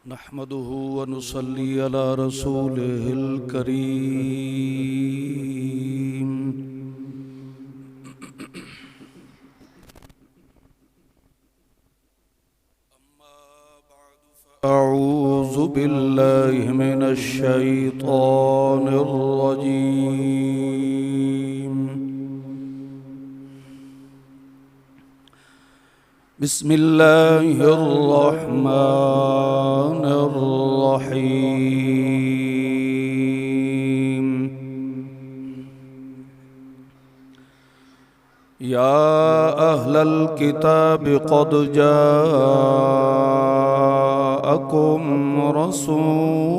نحمده ونصلي على رسوله الكريم أعوذ بالله من الشيطان الرجيم بسم الله الرحمن الرحيم يا أهل الكتاب قد جاءكم رسولنا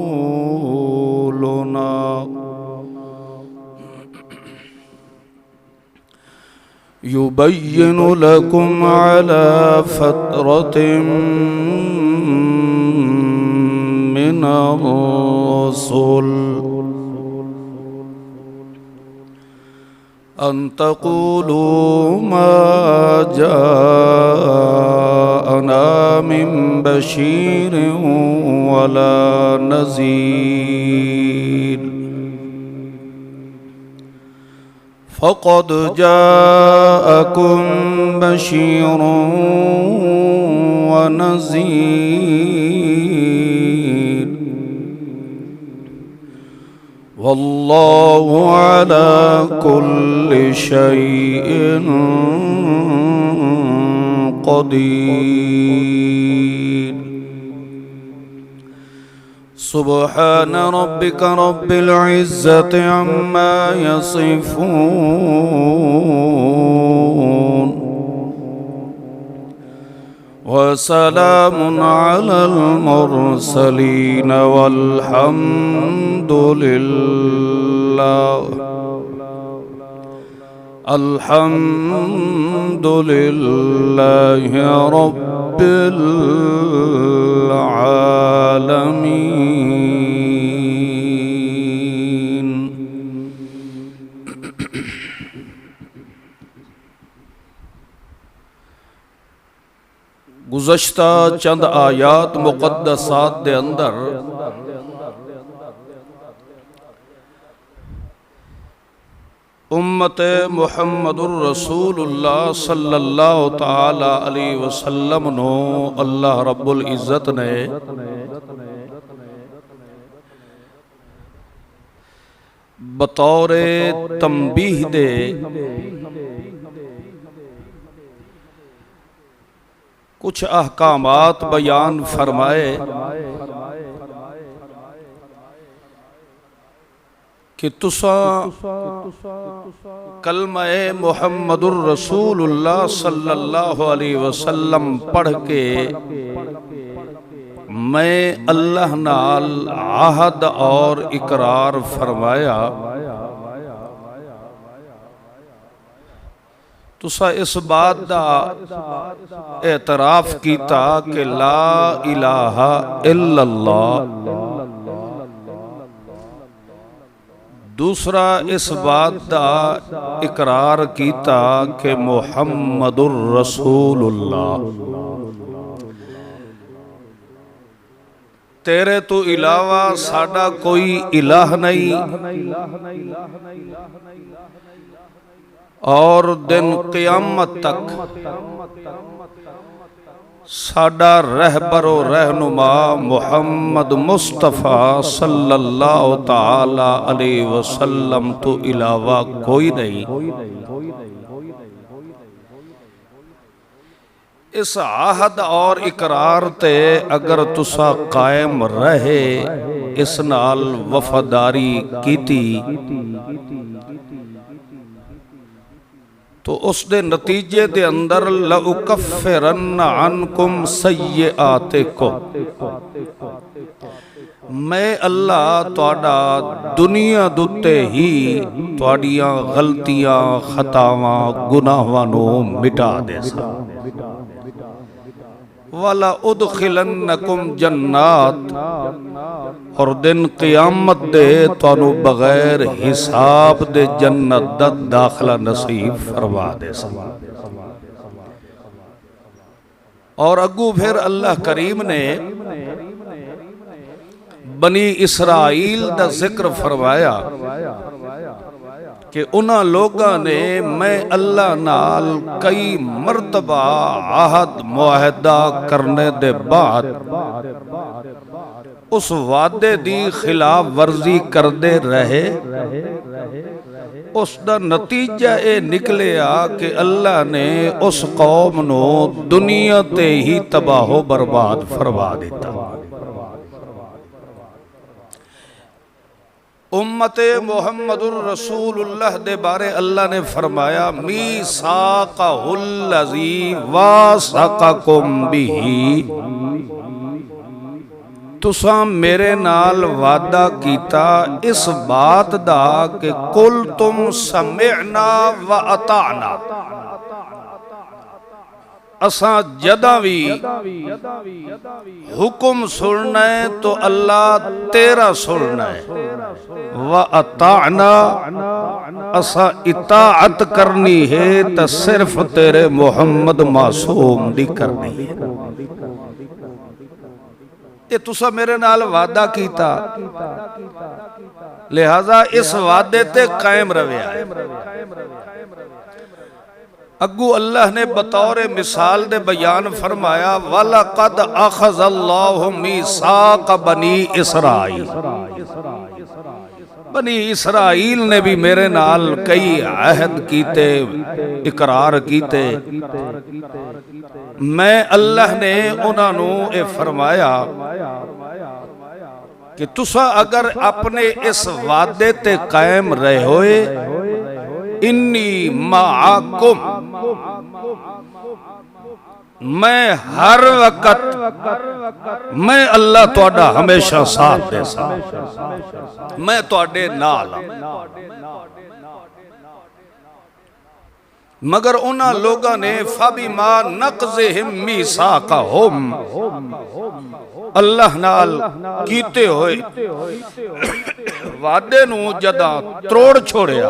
يبين لكم على فترة من الرسل أن تقولوا ما جاءنا من بشير ولا نذير فقد جاءكم بشير ونذير والله على كل شيء قدير سبحان ربك رب العزة عما يصفون وسلام على المرسلين والحمد لله الحمد لله رب العالمين. گزشتہ چند آیات مقدسات دے اندر امت محمد الرسول اللہ صلی اللہ تعالی علیہ وسلم نو اللہ رب العزت نے بطور تنبیہ دے کچھ احکامات بیان فرمائے کہ تساں کلمہ محمد الرسول اللہ صلی اللہ علیہ وسلم پڑھ کے میں اللہ نال عہد اور اقرار فرمایا، تساں اس بات دا اعتراف کیتا کہ لا الہ الا اللہ، دوسرا اس بات دا اقرار کیتا کہ محمد الرسول اللہ، تیرے تو علاوہ ساڈا کوئی الہ نہیں، اور دن قیامت تک ساڈا رہبر و رہنما محمد مصطفیٰ صلی اللہ تعالی علیہ وسلم تو علاوہ کوئی نہیں۔ اس عہد اور اقرار تے اگر تسا قائم رہے، اس نال وفاداری کیتی، تو اس دے نتیجے دے اندر لَأُكَفِّرَنَّ عَنْكُمْ سَيِّئَاتِكُمْ، میں اللہ تہاڈا دنیا دُتے ہی تہاڈیاں غلطیاں خطاواں گناہاں نو مٹا دے سا، وَلَأُدْخِلَنَّكُمْ جَنَّاتٍ، اور دن قیامت دے تانو بغیر حساب دے جنت دا داخلہ نصیب فرما دے سا۔ اور اگو پھر اللہ کریم نے بنی اسرائیل دا ذکر فرمایا کہ انہاں لوگاں نے میں اللہ نال کئی مرتبہ عہد معاہدہ کرنے دے بعد اس وعدے دی خلاف ورزی کردے رہے، اس دا نتیجہ اے نکلیا کہ اللہ نے اس قوم نو دنیا تے ہی تباہ و برباد فرما دیتا۔ امت محمد الرسول اللہ دے بارے اللہ نے فرمایا میثاقہ الذی واثقکم بہ، تساں میرے نال وعدہ کیتا اس بات دا کہ قل تم سمعنا و اطعنا، اساں جداں بھی حکم سننا ہے تو اللہ تیرا سننا ہے، وَأَطَعْنَا اساں اطاعت کرنی ہے تو صرف تیرے محمد معصوم دی کرنی ہے۔ یہ تسا میرے نال وعدہ کیتا، لہذا اس وعدے تے قائم رویا ہے۔ اگو اللہ نے بطور مثال دے بیان فرمایا وَلَقَدْ أَخَذَ اللَّهُ مِيثَاقَ بَنِي إِسْرَائِيلَ، بنی اسرائیل نے بھی میرے نال کئی عہد کیتے، اقرار کیتے، میں اللہ نے انہاں نو اے فرمایا کہ تسا اگر اپنے اس وعدے تے قائم رہے ہوئے انی معاکم، میں ہر وقت میں اللہ تواڈا ہمیشہ ساتھ دے سا، میں تواڈے نال ہاں۔ مگر انہاں لوگاں نے فَبِمَا نَقْضِهِمْ مِيثَاقَهُمْ، اللہ نال کیتے ہوئے وعدے نو جداں تروڑ چھوڑیا،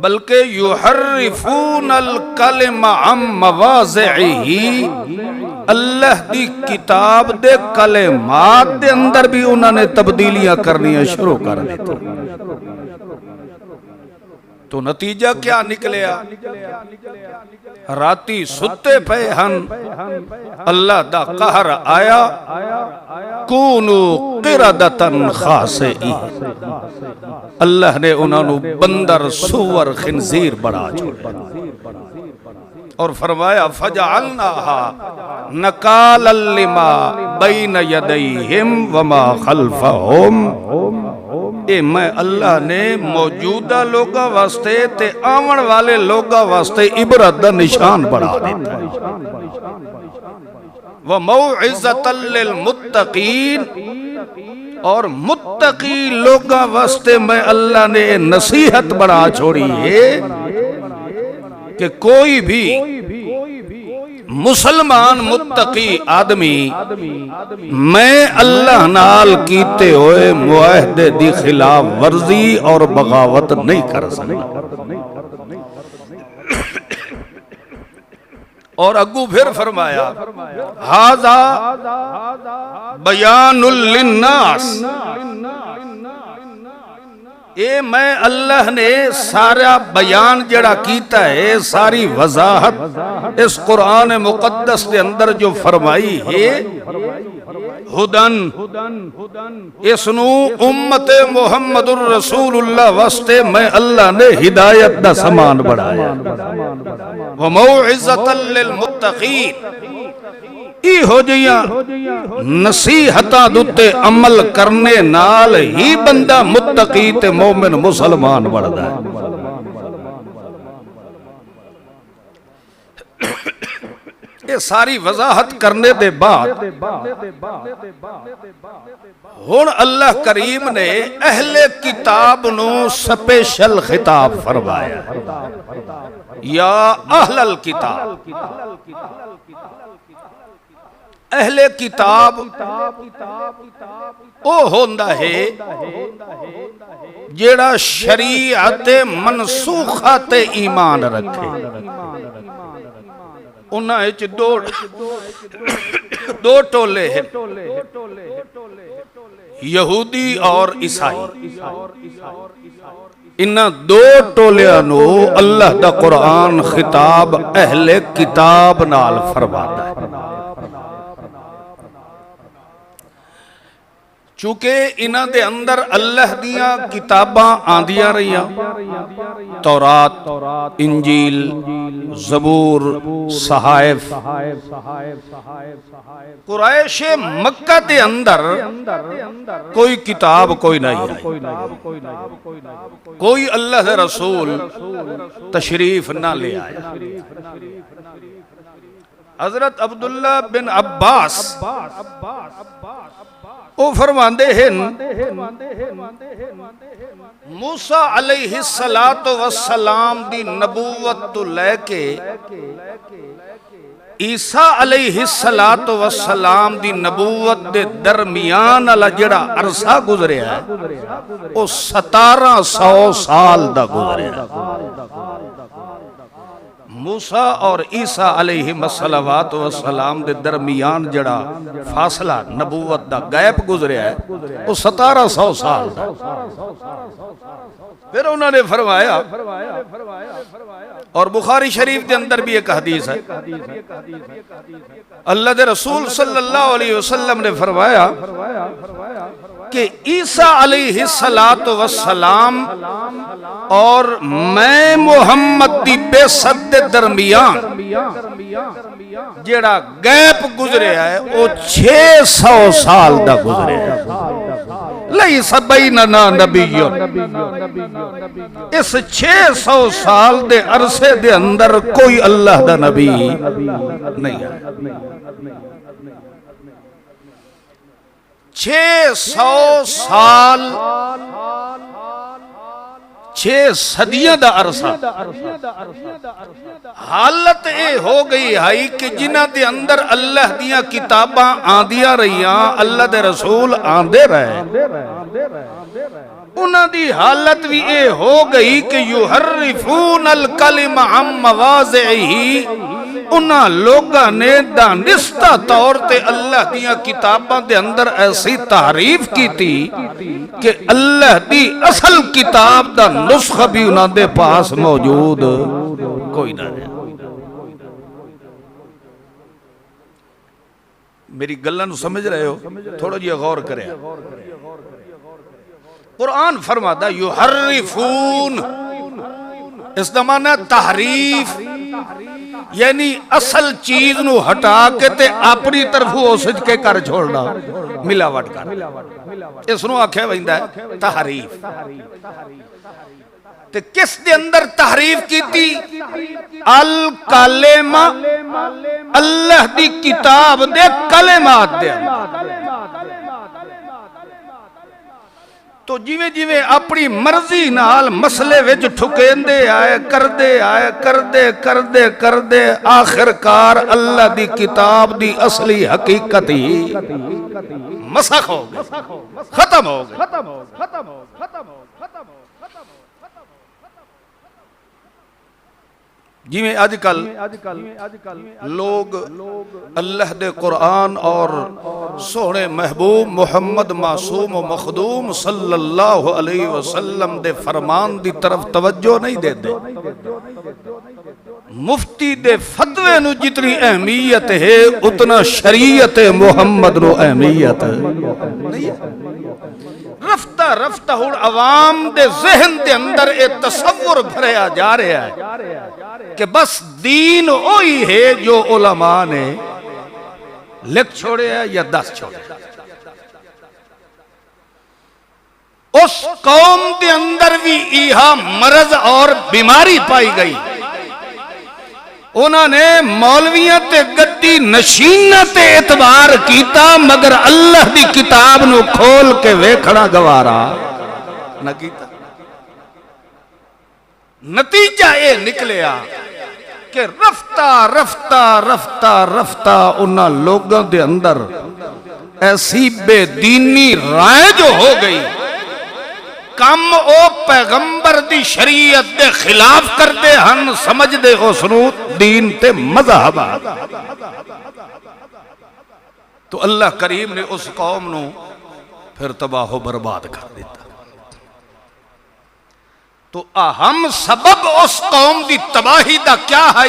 بلکہ یحرفون الکلم عن مواضعہ، اللہ دی کتاب دے کلمات دے اندر بھی انہوں نے تبدیلیاں کرنیاں شروع کر دیتا۔ تو نتیجہ کیا نکلیا؟ راتی ستے پہ ہن، اللہ دا قہر آیا، کونو قردتن خاسئین، اللہ نے انہوں نے بندر سور خنزیر بڑا چھوڑا اور فرمایا فَجَعَلْنَاهَا نَكَالًا لِمَا بَيْنَ يَدَيْهِمْ وَمَا خَلْفَهُمْ، اے میں اللہ نے موجودہ لوگاں واسطے تے آمن والے لوگاں واسطے عبرت دا نشان بڑھا دیتا ہے۔ وَمَوْعِظَةً لِّلْمُتَّقِينَ، اور متقی لوگاں واسطے میں اللہ نے نصیحت بڑھا چھوڑی ہے کہ کوئی بھی مسلمان متقی آدمی میں اللہ نال کیتے ہوئے معاہدے دی خلاف ورزی اور بغاوت نہیں کر سکتا۔ اور اگو پھر فرمایا ھذا بیان للناس، اے میں اللہ نے سارا بیان جڑا کیتا ہے، ساری وضاحت اس قرآن مقدس کے اندر جو فرمائی ہے، ہدن، اس نو امت محمد الرسول اللہ واسطے میں اللہ نے ہدایت دا سامان بڑھایا، وموعظۃ للمتقین، ای ہو جیاں نصیحتاں دتے عمل کرنے نال ہی بندہ متقی تے مومن مسلمان بڑھدا ہے۔ یہ ساری وضاحت کرنے دے بعد ہن اللہ کریم نے اہل کتاب نو سپیشل خطاب فرمایا، یا اہل الکتاب، اہل کتاب او ہوندا ہے جیڑا شریعت منسوخہ تے ایمان رکھے، انہاں وچ دو ٹولے ہیں، یہودی اور عیسائی۔ انہاں دو ٹولیاں نو اللہ دا قرآن خطاب اہل کتاب نال فرماتا ہے، چونکہ انہاں دے اندر اللہ دیاں کتاباں آندیاں رہیاں، تورات، انجیل، زبور، صحائف۔ قریش مکہ دے اندر کوئی کتاب کوئی نہیں آئی، کوئی اللہ دے رسول تشریف نہ لے آیا۔ حضرت عبداللہ بن عباس وہ فرماندے ہیں موسیٰ علیہ السلام دی نبوت تو لے کے عیسیٰ علیہ السلام دی نبوت دے درمیان والا جڑا عرصہ گزریا ہے وہ 1700 سال دا گزریا ہے۔ موسیٰ اور عیسیٰ علیہ السلام دے درمیان جڑا فاصلہ نبوت دا گیپ گزریا ہے وہ 1700 سال دا۔ پھر انہوں نے فرمایا، اور بخاری شریف کے اندر بھی ایک حدیث ہے، اللہ دے رسول صلی اللہ علیہ وسلم نے فرمایا کہ عیسیٰ علیہ السلام اور میں محمد دی بے صد درمیان جیڑا گیپ گزرے ہے وہ 600 سال دا گزرے ہے۔ لیس بیننا نبی، اس 600 سال دے عرصے دے اندر کوئی اللہ دا نبی نہیں ہے۔ 600 سال 6 صدیاں دا عرصہ، حالت اے ہو گئی ہے کہ جنہ دے اندر اللہ دیاں کتاباں آندیاں رہیاں، اللہ دے رسول آندے رہے، انہاں دی حالت بھی اے ہو گئی کہ یحرفون الکلم عن مواضعہ، انہاں لوگاں نے دانستہ طور تے اللہ دیاں کتاباں دے اندر ایسی تحریف کی تھی کہ اللہ دی اصل کتاب دا نسخہ بھی انہاں دے پاس موجود کوئی نہ رہا۔ میری گلہ نو سمجھ رہے ہو؟ تھوڑا جی غور کریں۔ قرآن فرماتا یحرفون، اس دا معنی تحریف، یعنی اصل چیز نو ہٹا کے تے اپنی طرف ہو سج کے کر چھوڑنا، ملاوٹ کر، اس نو آکھے ویندہ ہے تحریف۔ تے کس دے اندر تحریف کی تھی؟ الکلمہ، اللہ دی کتاب دے کلمات دے اندر۔ تو جیویں جیویں اپنی مرضی نال مسئلے وچ ٹھکیندے آئے، کردے آخرکار اللہ دی کتاب دی اصلی حقیقت ہی مسخ ہو گئی، ختم ہو گئی۔ جی میں آج کل لوگ اللہ دے قرآن اور سونے محبوب محمد معصوم و مخدوم صلی اللہ علیہ وسلم دے فرمان دی طرف توجہ نہیں دے دے۔ مفتی دے فتوے نو جتنی اہمیت ہے اتنا شریعت محمد نو اہمیت نہیں ہے۔ رفتہ رفتہ عوام دے ذہن دے اندر ایک تصور بھریا جا رہا ہے کہ بس دین وہی ہے جو علماء نے لکھ چھوڑے ہے یا دس چھوڑے ہے۔ اس قوم دے اندر بھی یہاں مرض اور بیماری پائی گئی، انہوں نے مولویت گدی نشینت اعتبار کیتا مگر اللہ دی کتاب نو کھول کے ویکھنا گوارا نہ کیتا۔ نتیجہ اے نکلیا کہ رفتہ انہاں لوگوں دے اندر ایسی بے دینی رائے جو ہو گئی کم او پیغمبر دی شریعت دے خلاف کرتے ہن سمجھ دے اس نو دین تے مذہب آ. تو اللہ کریم نے اس قوم نو پھر تباہ و برباد کر دیتا. تو اہم سبب اس قوم دی تباہی دا کیا ہے؟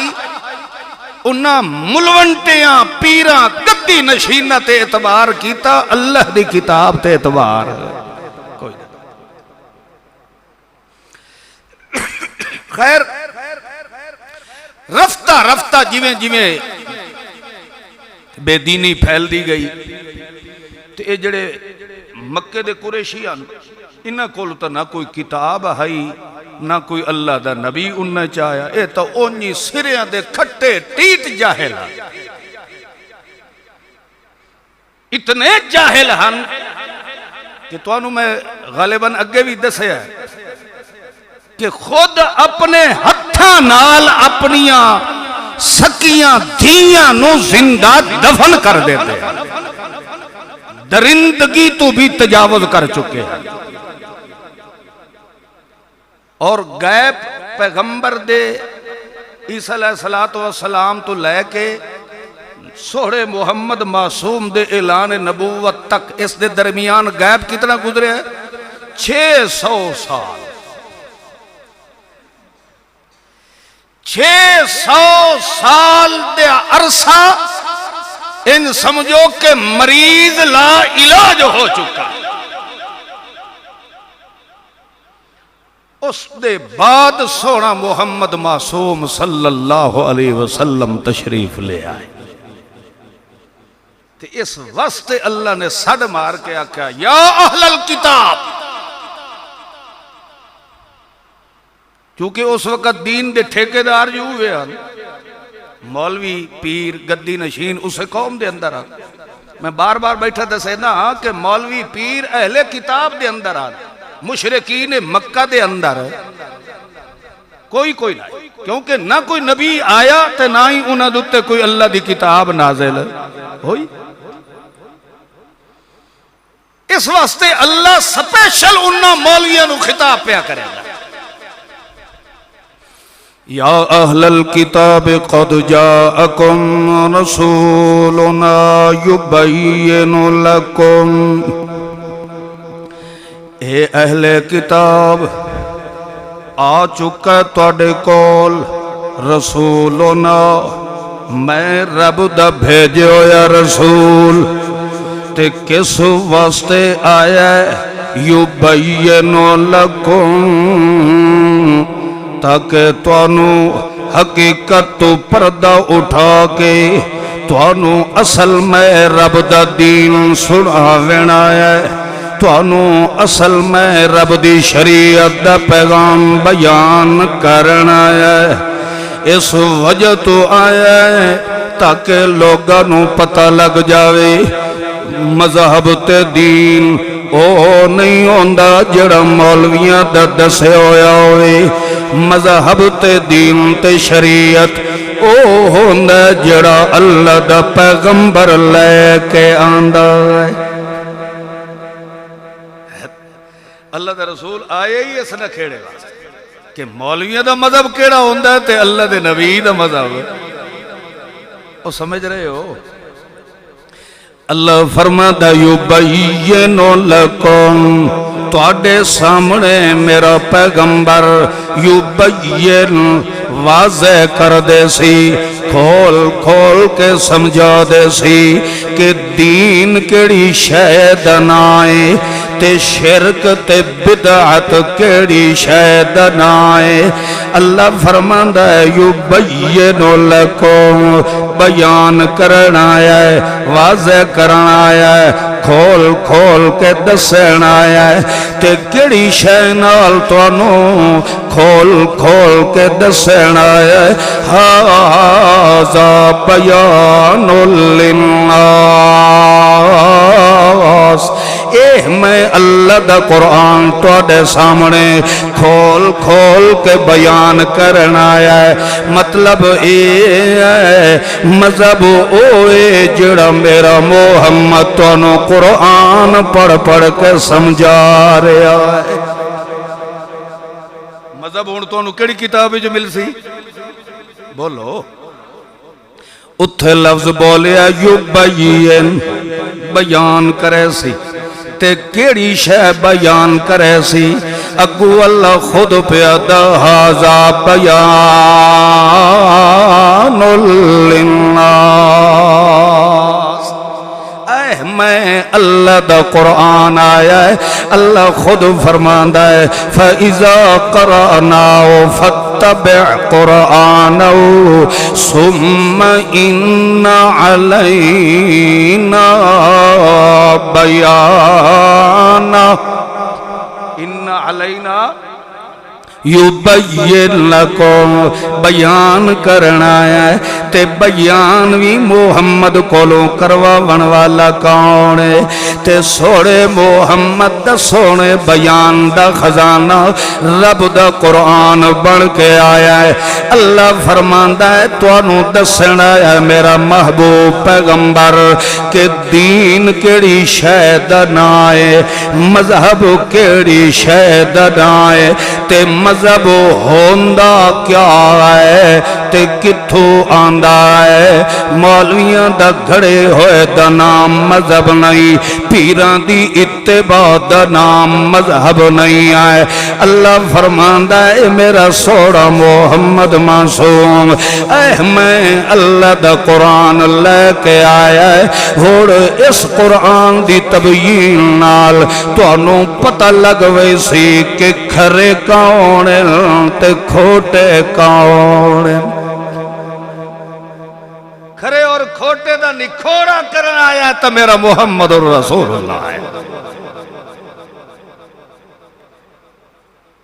انہاں ملونٹیاں پیراں گدی نشینہ تے اعتبار کیتا، اللہ دی کتاب تے اعتبار کوئی نہیں. خیر رفتہ رفتہ جویں جویں بے دینی پھیل دی گئی تے اے جڑے مکے دے قریشی ہن انہاں کول تے نہ کوئی کتاب ہے نہ کوئی اللہ دا نبی انہیں چاہیا، اے تو اونی سریاں دے کھٹے ٹیٹ جاہل ہن. اتنے جاہل ہن کہ تو انہوں میں غالباً اگے بھی دسیا ہے کہ خود اپنے ہتھاں نال اپنیاں سکیاں دھیاں نو زندہ دفن کر دیتے ہیں، درندگی تو بھی تجاوز کر چکے ہیں. اور غیب پیغمبر دے عیسیٰ علیہ السلام تو لے کے سوڑے محمد معصوم دے اعلان نبوت تک اس دے درمیان غیب کتنا گزرے ہے؟ 600 سال. 600 سال دے عرصہ ان سمجھو کہ مریض لا علاج ہو چکا. اس دے بعد سونا محمد معصوم صلی اللہ علیہ وسلم تشریف لے آئے. تو اس وقت اللہ نے سڑ مار کے آکھا یا اہل الکتاب، کیونکہ اس وقت دین دے ٹھیکیدار جو ہوئے ہیں مولوی پیر گدی نشین اسے قوم دے اندر آ. میں بار بار بیٹھا دسے نا کہ مولوی پیر اہل کتاب دے اندر آ، مشرکین مکہ دے اندر کوئی نہیں، کیونکہ نہ کوئی نبی آیا تے نہ ہی انہاں دے کوئی اللہ دی کتاب نازل ہوئی. اس واسطے اللہ سپیشل انہاں مولویاں نو خطاب پیا کرے گا. یا اہل الکتاب قد جاءکم رسولنا یبین لکم، اے اہل کتاب آ چکا تواڈے کول رسولنا، میں رب دا بھیجے ہویا رسول. تے کس واسطے آیا یبین لکم، تاکہ توانو حقیقت تو پردہ اٹھا کے توانو اصل میں رب دا دین سناوین آیا ہے، توانو اصل میں رب دی شریعت دا پیغام بیان کرنا ہے. اس وجہ تو آیا ہے تاکہ لوگانو پتہ لگ جاوے مذہب تے دین او نہیں ہوندا جڑا مولویاں دا دسے ہویا ہوئے. مذہب تے دین تے شریعت او ہوندا جڑا اللہ دا پیغمبر لے کے آندا ہے. اللہ دا رسول آئے ہی اس نہ کھیڑے کہ مولویاں دا مذہب کیڑا ہوندا ہے تے اللہ دے نبی دا مذہب. او سمجھ رہے ہو؟ اللہ فرماتا یبین لکم، تواڈے سامنے میرا پیغمبر یبین واضح کر دے سی، کھول کھول کے سمجھا دے سی کہ دین کیڑی شے دا نائے تے شرک تے بدعت کیڑی شے دا نائے. اللہ فرماندا ہے یبین لکم، بیان کرنا ہے، واضح کرنا ہے، کھول کھول کے دسنا ہے. تے کیڑی شے نال تانوں کھول کھول کے دسنا ہے. ھذا بیان للناس، اے میں اللہ دا قرآن تواڈے سامنے کھول کھول کے بیان کرنا ہے. مطلب اے ہے مذہب اوے جڑا میرا محمد تانوں قرآن پڑھ پڑھ کے سمجھا رہا ہے. مذہب ہون تو انہوں کیڑی کتاب جو مل سی بولو اتھے لفظ بولیا یبین بیان کرے سی تے کیڑی شے بیان کرے سی اگو اللہ خود پیدا ہازا بیان للناس اے میں اللہ دا قرآن آیا ہے اللہ خود فرماندا ہے فَإِذَا قَرَأْنَاهُ فَاتَّبِعْ قُرْآنَهُ ثُمَّ إِنَّ عَلَيْنَا بَيَانَهُ ان علینا یبین لکم بیان کرنا ہے تے بیان بھی محمد کولوں کرواون والا کون ہے تے سوڑے محمد دا سونے بیان دا خزانہ رب دا قرآن بن کے آیا ہے اللہ فرماندا ہے توانوں دسنا ہے میرا محبوب پیغمبر کہ دین کیڑی شے دا نائے مذہب کیڑی شے دا نائے تے مذہب ہوندہ کیا ہے تے کتھو آندہ ہے مولویاں دا گھڑے ہوئے دا نام مذہب نہیں پیران دی اتباع دا نام مذہب نہیں آئے اللہ فرماندہ ہے میرا سوڑا محمد معصوم اے میں اللہ دا قرآن لے کے آیا ہے اور اس قرآن دی تبیین نال تو انہوں پتہ لگوے سی کہ کھرے کون تے کھوٹے کون کھرے اور کھوٹے دا نکھوڑا کرنا آیا تا میرا محمد الرسول اللہ ہے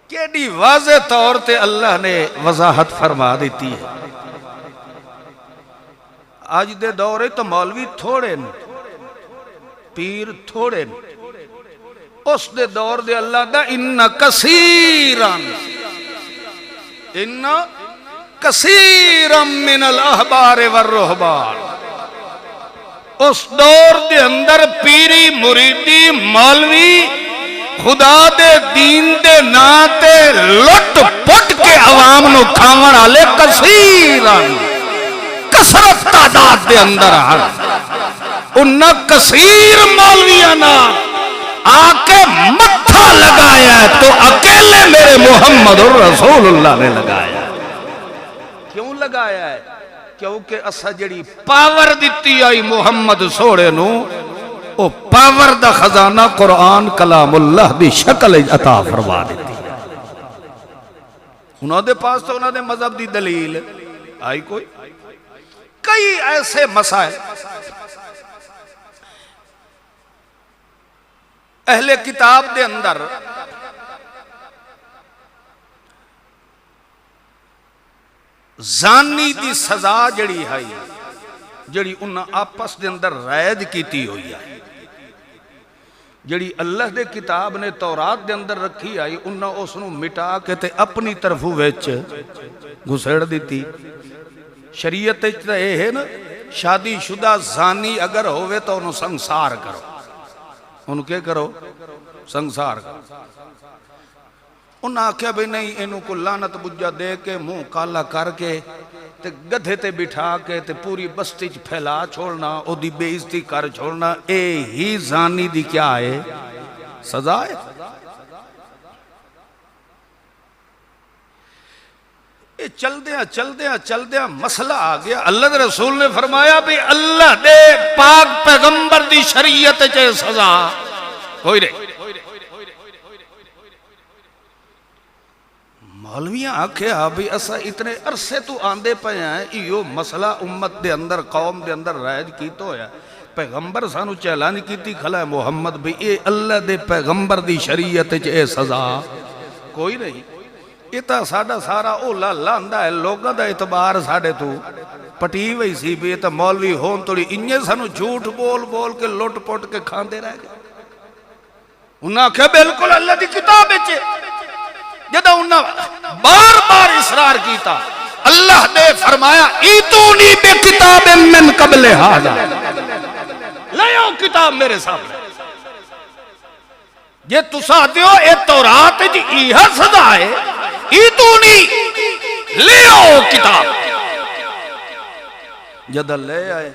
کیڑی واضح طور تے اللہ نے وضاحت فرما دیتی ہے آج دے دورے تو مولوی تھوڑے پیر تھوڑے اس دے دور دے اللہ دا انہا کثیران انہا کثیران من الاحبار والرہبان اس دور دے اندر پیری مریدی مولوی خدا دے دین دے ناتے لٹ پٹ کے عوام نو کھاون آلے کثیران کثرت تعداد دے اندر انہا کثیر مولویانا آکے متھا لگایا ہے تو اکیلے میرے محمد الرسول اللہ نے لگایا ہے کیوں لگایا ہے کیونکہ اسا جڑی پاور دیتی آئی محمد سوڑے نو او پاور دا خزانہ قرآن کلام اللہ دی شکل عطا فرما دیتی ہے انہوں دے پاس تو انہوں دے مذہب دی دلیل آئی کوئی کئی ایسے مسائل اہل کتاب دے اندر زانی دی سزا جڑی ہے جڑی انہاں آپس دے اندر رائد کیتی ہوئی ہے جڑی اللہ دے کتاب نے تورات دے اندر رکھی آئی انہاں اس نو مٹا کے تے اپنی طرفوں ویچ گھسڑ دیتی شریعت اے ہے نا شادی شدہ زانی اگر ہوئے تو انہوں سنسار کرو انہوں کیا کرو سنسار کرو انہوں آکھیا بھی نہیں انہوں کو لعنت بجا دے کے منہ کالا کر کے تے گدھے تے بٹھا کے تے پوری بستی پھیلا چھوڑنا او دی بے عزتی کر چھوڑنا اے ہی زانی دی کیا ہے سزا ہے چل دیا مسئلہ آ گیا اللہ دے رسول نے فرمایا بھی اللہ دے پاک پیغمبر دی شریعت چے سزا کوئی رہے مولویاں آکھیا بھی اسا اتنے عرصے تو آندے پہ ہیں ایو مسئلہ امت دے اندر قوم دے اندر رائج کی تو ہے پیغمبر سانو چیلانی کیتی کھلا ہے محمد بھی اے اللہ دے پیغمبر دی شریعت چے سزا کوئی نہیں اتا ساڑا سارا اولا لاندہ ہے لوگا دا اعتبار ساڑے تو پٹی وئی سی بھی اتا مولوی ہون توڑی انجھے سانو جھوٹ بول بول کے لوٹ پوٹ کے کھاندے رہ گئے انہاں کہ بالکل اللہ دی کتاب ہے جدہ انہاں بار بار اصرار کیتا اللہ نے فرمایا ایتونی بے کتاب من قبل حاضر لے آؤ کتاب میرے سامنے یہ تسا دیو اے تورات جی ایہا سزا ہے ایتونی لے آؤ کتاب. جدہ لے آئے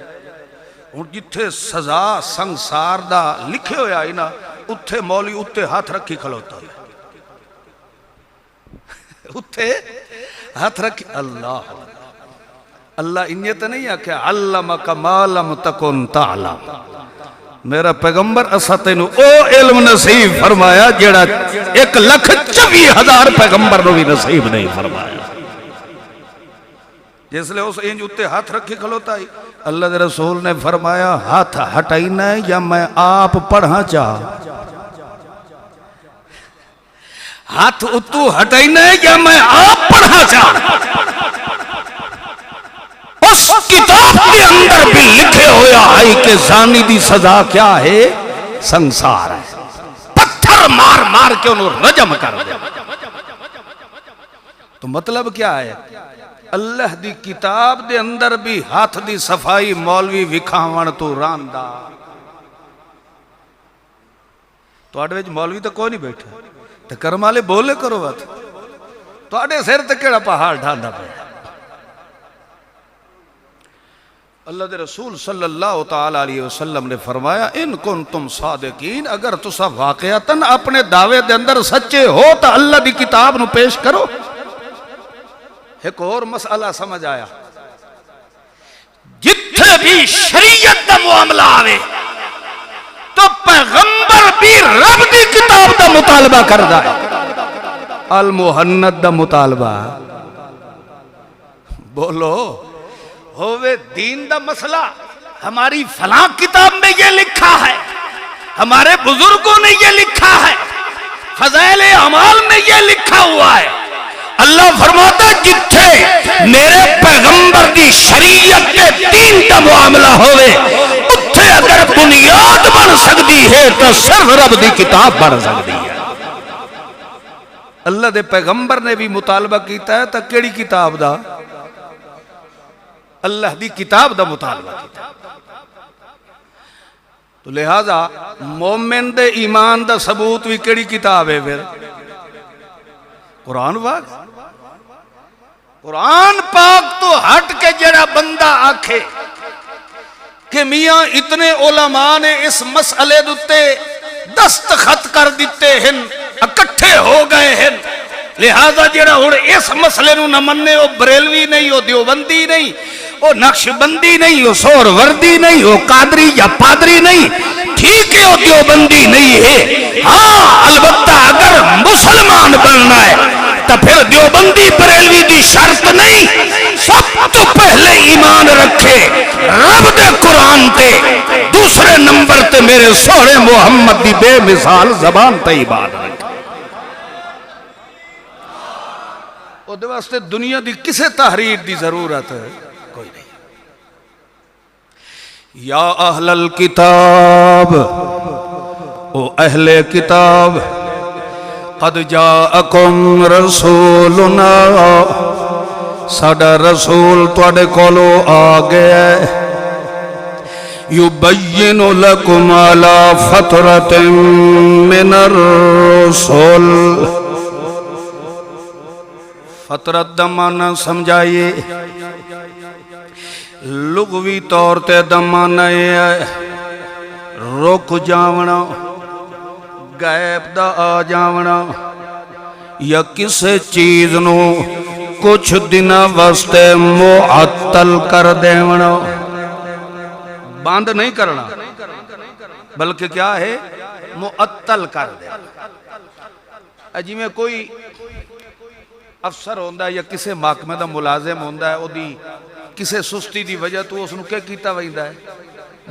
ہن جتھے سزا سنسار دا لکھے ہویا ہی نا اتھے مولوی اتھے ہاتھ رکھی کھلوتا ہے. اتھے ہاتھ رکھی اللہ اللہ انہیں تو نہیں ہے کہ علمک ما لم تکن تعلم. میرا پیغمبر اسا تینو او علم نصیب فرمایا جیڑا 1,24,000 پیغمبر نو بھی نصیب نہیں فرمایا. جس لئے اس انج اتے ہاتھ رکھی کھلوتا ہی اللہ دے رسول نے فرمایا ہاتھ ہٹائینا ہے یا میں آپ پڑھا چاہ. ہاتھ اتو ہٹائینا ہے یا میں آپ پڑھا چاہ. اس کتاب کے اندر بھی لکھے ہویا ہے کہ زانی دی سزا کیا ہے؟ سنسار ہے. پتھر مار مار کے انہوں رجم کر دے. تو مطلب کیا ہے؟ اللہ دی کتاب دے اندر بھی ہاتھ دی صفائی مولوی وکھاون تو راندا. تو آڑے ویج مولوی تو کوئی نہیں بیٹھا تو کرمالے بولے کرو بات. تو آڑے سیر تک کیڑا پہاڑ ڈھانڈا پہ. اللہ دے رسول صلی اللہ تعالیٰ علیہ وسلم نے فرمایا ان کنتم صادقین اگر تسا واقعتاً اپنے دعوے دے اندر سچے ہو تو اللہ دی کتاب نو پیش کرو. ایک اور مسئلہ سمجھ آیا جتھے بھی شریعت دا معاملہ آوے تو پیغمبر بھی رب دی کتاب دا مطالبہ کردہ ہے. المحند دا مطالبہ بولو ہووے دین دا مسئلہ ہماری فلاں کتاب میں یہ لکھا ہے ہمارے بزرگوں نے یہ لکھا ہے فضائل اعمال میں یہ لکھا ہوا ہے. اللہ فرماتا جتھے میرے پیغمبر دی شریعت کے دین کا معاملہ ہوئے اتھے اگر بنیاد بن سکتی ہے تو صرف رب دی کتاب بن سکتی ہے. اللہ دے پیغمبر نے بھی مطالبہ کیتا ہے تو کیڑی کتاب دا؟ اللہ دی کتاب دا مطالبہ کیتا. تو لہذا مومن دے ایمان دا ثبوت بھی کیڑی کتاب ہے پھر؟ قرآن پاک. قرآن پاک تو ہٹ کے جڑا بندہ آکھے کہ میاں اتنے علماء نے اس مسئلے دوتے دستخط کر دیتے ہیں اکٹھے ہو گئے ہیں لہذا جڑا ہن اس مسئلے نو نہ مننے وہ بریلوی نہیں وہ دیوبندی نہیں وہ نقش بندی نہیں وہ سور وردی نہیں وہ قادری یا پادری نہیں. ٹھیک ہے وہ دیوبندی نہیں ہے ہاں البتہ اگر مسلمان بننا ہے تو پھر دیوبندی بریلوی دی شرط نہیں. سب تو پہلے ایمان رکھے رب دے قرآن تے دوسرے نمبر تے میرے سونے محمد دی بے مثال زبان تے ایمان رکھے. وہ دے واسطے دنیا دی کسے تحریر دی ضرورت ہے کوئی نہیں. یا اہل الکتاب او اہل کتاب قد جاءکم رسولنا ساڈا رسول تواڈے کولو آ گیا یبین لکم علی فترۃ من الرسل. فترت دا معنی سمجھائیے لغوی طور تے دا معنی ہے رک جاونا غیب دا آ جاونا یا کسے چیز نو کچھ دنہ واسطے معطل کر دیونا. باندھ نہیں کرنا بلکہ کیا ہے معطل کر دیونا. جی میں کوئی افسر ہوندہ یا کسے محکمے دا ملازم ہوندہ ہے او دی کسے سستی دی وجہ تو اس نے کیا کیتا ویندہ ہے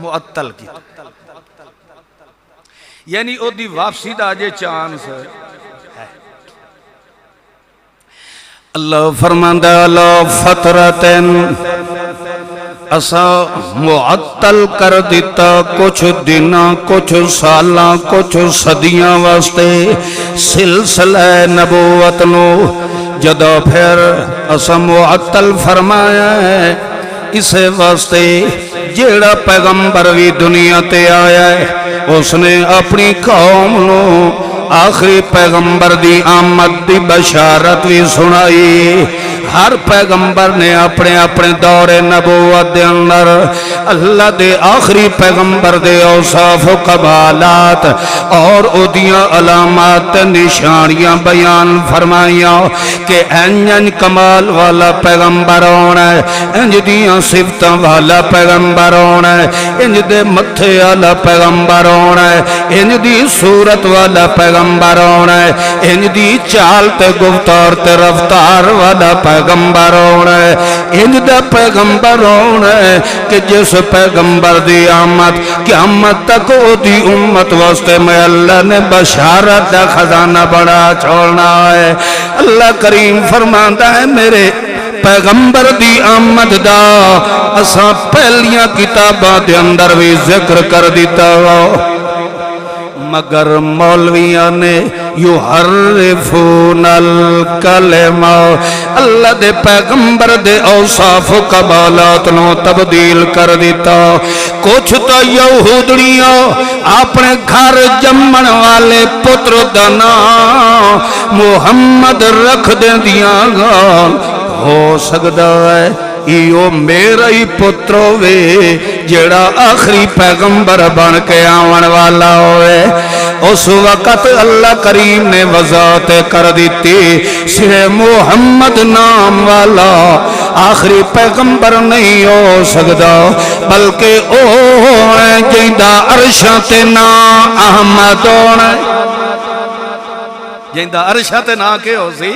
معطل کیتا یعنی او دی واپسی دا آجے چانس ہے. اللہ فرماندہ اللہ فترتن اسا معطل کر دیتا کچھ دنہ کچھ سالاں کچھ صدیاں واسطے سلسلہ نبوت نو جدو پھر اسا معطل فرمایا ہے اسے واسطے جیڑا پیغمبر بھی دنیا تے آیا ہے اس نے اپنی قوم نو آخری پیغمبر دی آمد دی بشارت بھی سنائی ہر پیغمبر نے اپنے اپنے دور نبوت دے اندر اللہ دے آخری پیغمبر دے اوصاف و کمالات اور اودیاں علامات نشانیاں بیان فرمائیاں کہ انج کمال والا پیغمبر ہونا ہے انج دیاں صفتاں والا پیغمبر ہونا ہے انج دے متھے والا پیغمبر ہونا ہے انج دی صورت والا پیغمبر ہونا ہے انج دی چال تے گفتار تے رفتار والا پیغمبر ہونا ہے انج دا پیغمبر ہونا ہے کہ جس پیغمبر دی آمد قیامت تک او دی امت واسطے میں اللہ نے بشارت دا خزانہ بڑا چھوڑنا ہے اللہ کریم فرماتا ہے میرے پیغمبر دی آمد دا اساں پہلیاں کتاباں دے اندر بھی ذکر کر دیتا ہو مگر مولویاں نے یحرفون الکلمہ اللہ دے پیغمبر دے اوصاف و کمالات نو تبدیل کر دیتا کچھ تو یہودڑیاں اپنے گھر جمن والے پتر دا نام محمد رکھ دیں دیاں گال ہو سکتا ہے ایو میرا ہی پتر ہوئے جیڑا آخری پیغمبر بن کے آون والا ہوئے اس وقت اللہ کریم نے وضاحت کر دیتی صرف محمد نام والا آخری پیغمبر نہیں ہو سکتا بلکہ او ہے جیندہ عرشات نا احمد ہونا جیندہ عرشات نا کے ہو سی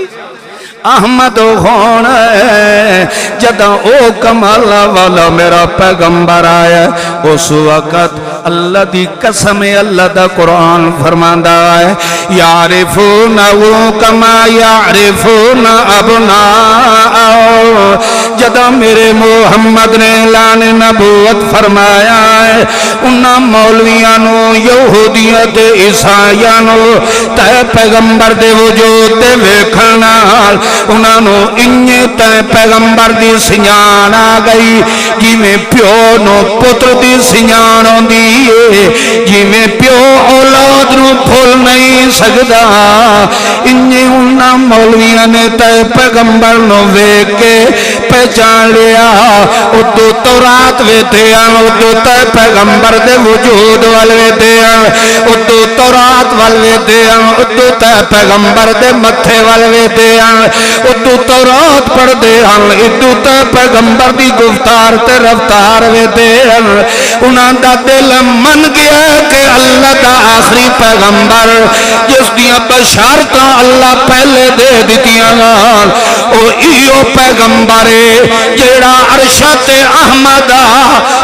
احمد ہونا ہے جدہ او کمالا والا میرا پیغمبر آیا اس وقت اللہ دی قسم اللہ دا قرآن فرماندا ہے یعرفونہو کما یعرفون ابناءہو جدہ میرے محمد نے اعلان نبوت فرمایا ہے انہاں مولویانو یہودیت عیسائیانو تے پیغمبر دے وجود دے ویکھنال انہاں نو انجے تے پیغمبر دی سنجان آ گئی جی میں پیو نو پتر دی سنجان ہوندی جی میں پیو اولاد نو بھول نہیں سکدا انجے انہاں مولویاں نے تے پیغمبر نو ویکھ کے پہچان لیا ادو تورات ویتے ہیں ادو تے پیغمبر دے وجود وال ویتے ہیں ادو تورات وال ویتے ہیں ادو تے پیغمبر دے متھے وال ویتے ہیں ادو تورات پڑھ دے ہیں ادو تے پیغمبر دی گفتار تے رفتار ویتے ہیں انہاں دا دل من گیا کہ اللہ دا آخری پیغمبر جس دیاں بشارتاں اللہ پہلے دے دیتیاں او ایو پیغمبر جیڑا عرشات احمد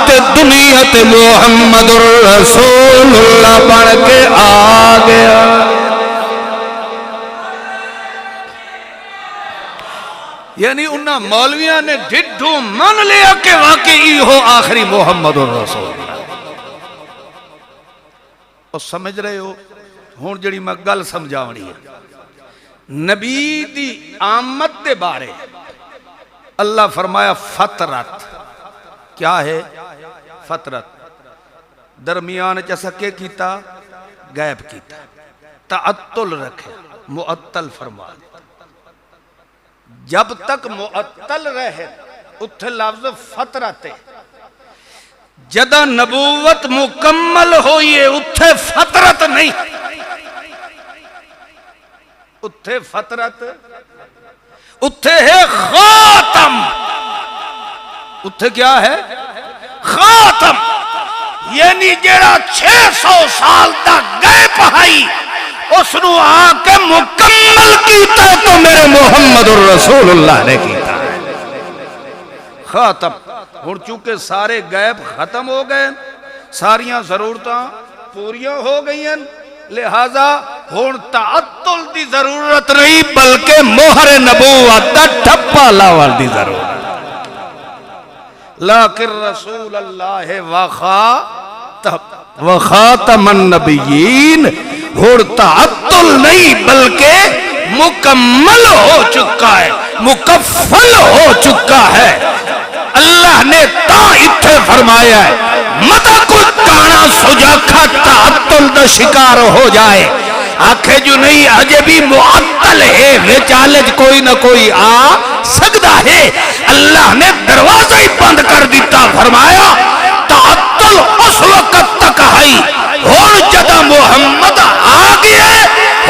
تے دنیا تے محمد رسول اللہ بن کے آ گیا یعنی انہاں مولویاں نے ڈھڈو من لیا کہ واقعی ہو آخری محمد رسول اللہ اور سمجھ رہے ہو ہون جڑی میں گل سمجھاونی ہے نبی دی آمد دے بارے اللہ فرمایا فترت کیا ہے فترت درمیان چسکے کیتا غیب کیتا تعطل رکھے معطل فرما جب تک معطل رہے اتھے لفظ فترت جدہ نبوت مکمل ہوئیے اتھے فترت نہیں اتھے فترت اتھے ہے خاتم اتھے کیا ہے خاتم یعنی جیڑا 600 سال تک گئے پہائی اس نو آکے مکمل کیتا تو میرے محمد الرسول اللہ نے کیتا خاتم ہن چونکہ سارے غیب ختم ہو گئے ساریاں ضرورتاں پوریاں ہو گئی ہیں لہذا ہون تعطل دی ضرورت نہیں بلکہ مہر نبوت دا ٹھپا لاول دی ضرورت لیکن رسول اللہ وخاتم النبیین ہون تعطل نہیں بلکہ مکمل ہو چکا ہے مکفل ہو چکا ہے اللہ نے تا اتھے فرمایا ہے متا کوئی کانا سجاکھا تعطل دا شکار ہو جائے آکھے جو نہیں اجے بھی معطل ہے وچالج کوئی نہ کوئی آ سکتا ہے اللہ نے دروازہ ہی بند کر دیتا فرمایا تعطل اس وقت تک ہے اور جدا محمد آگیا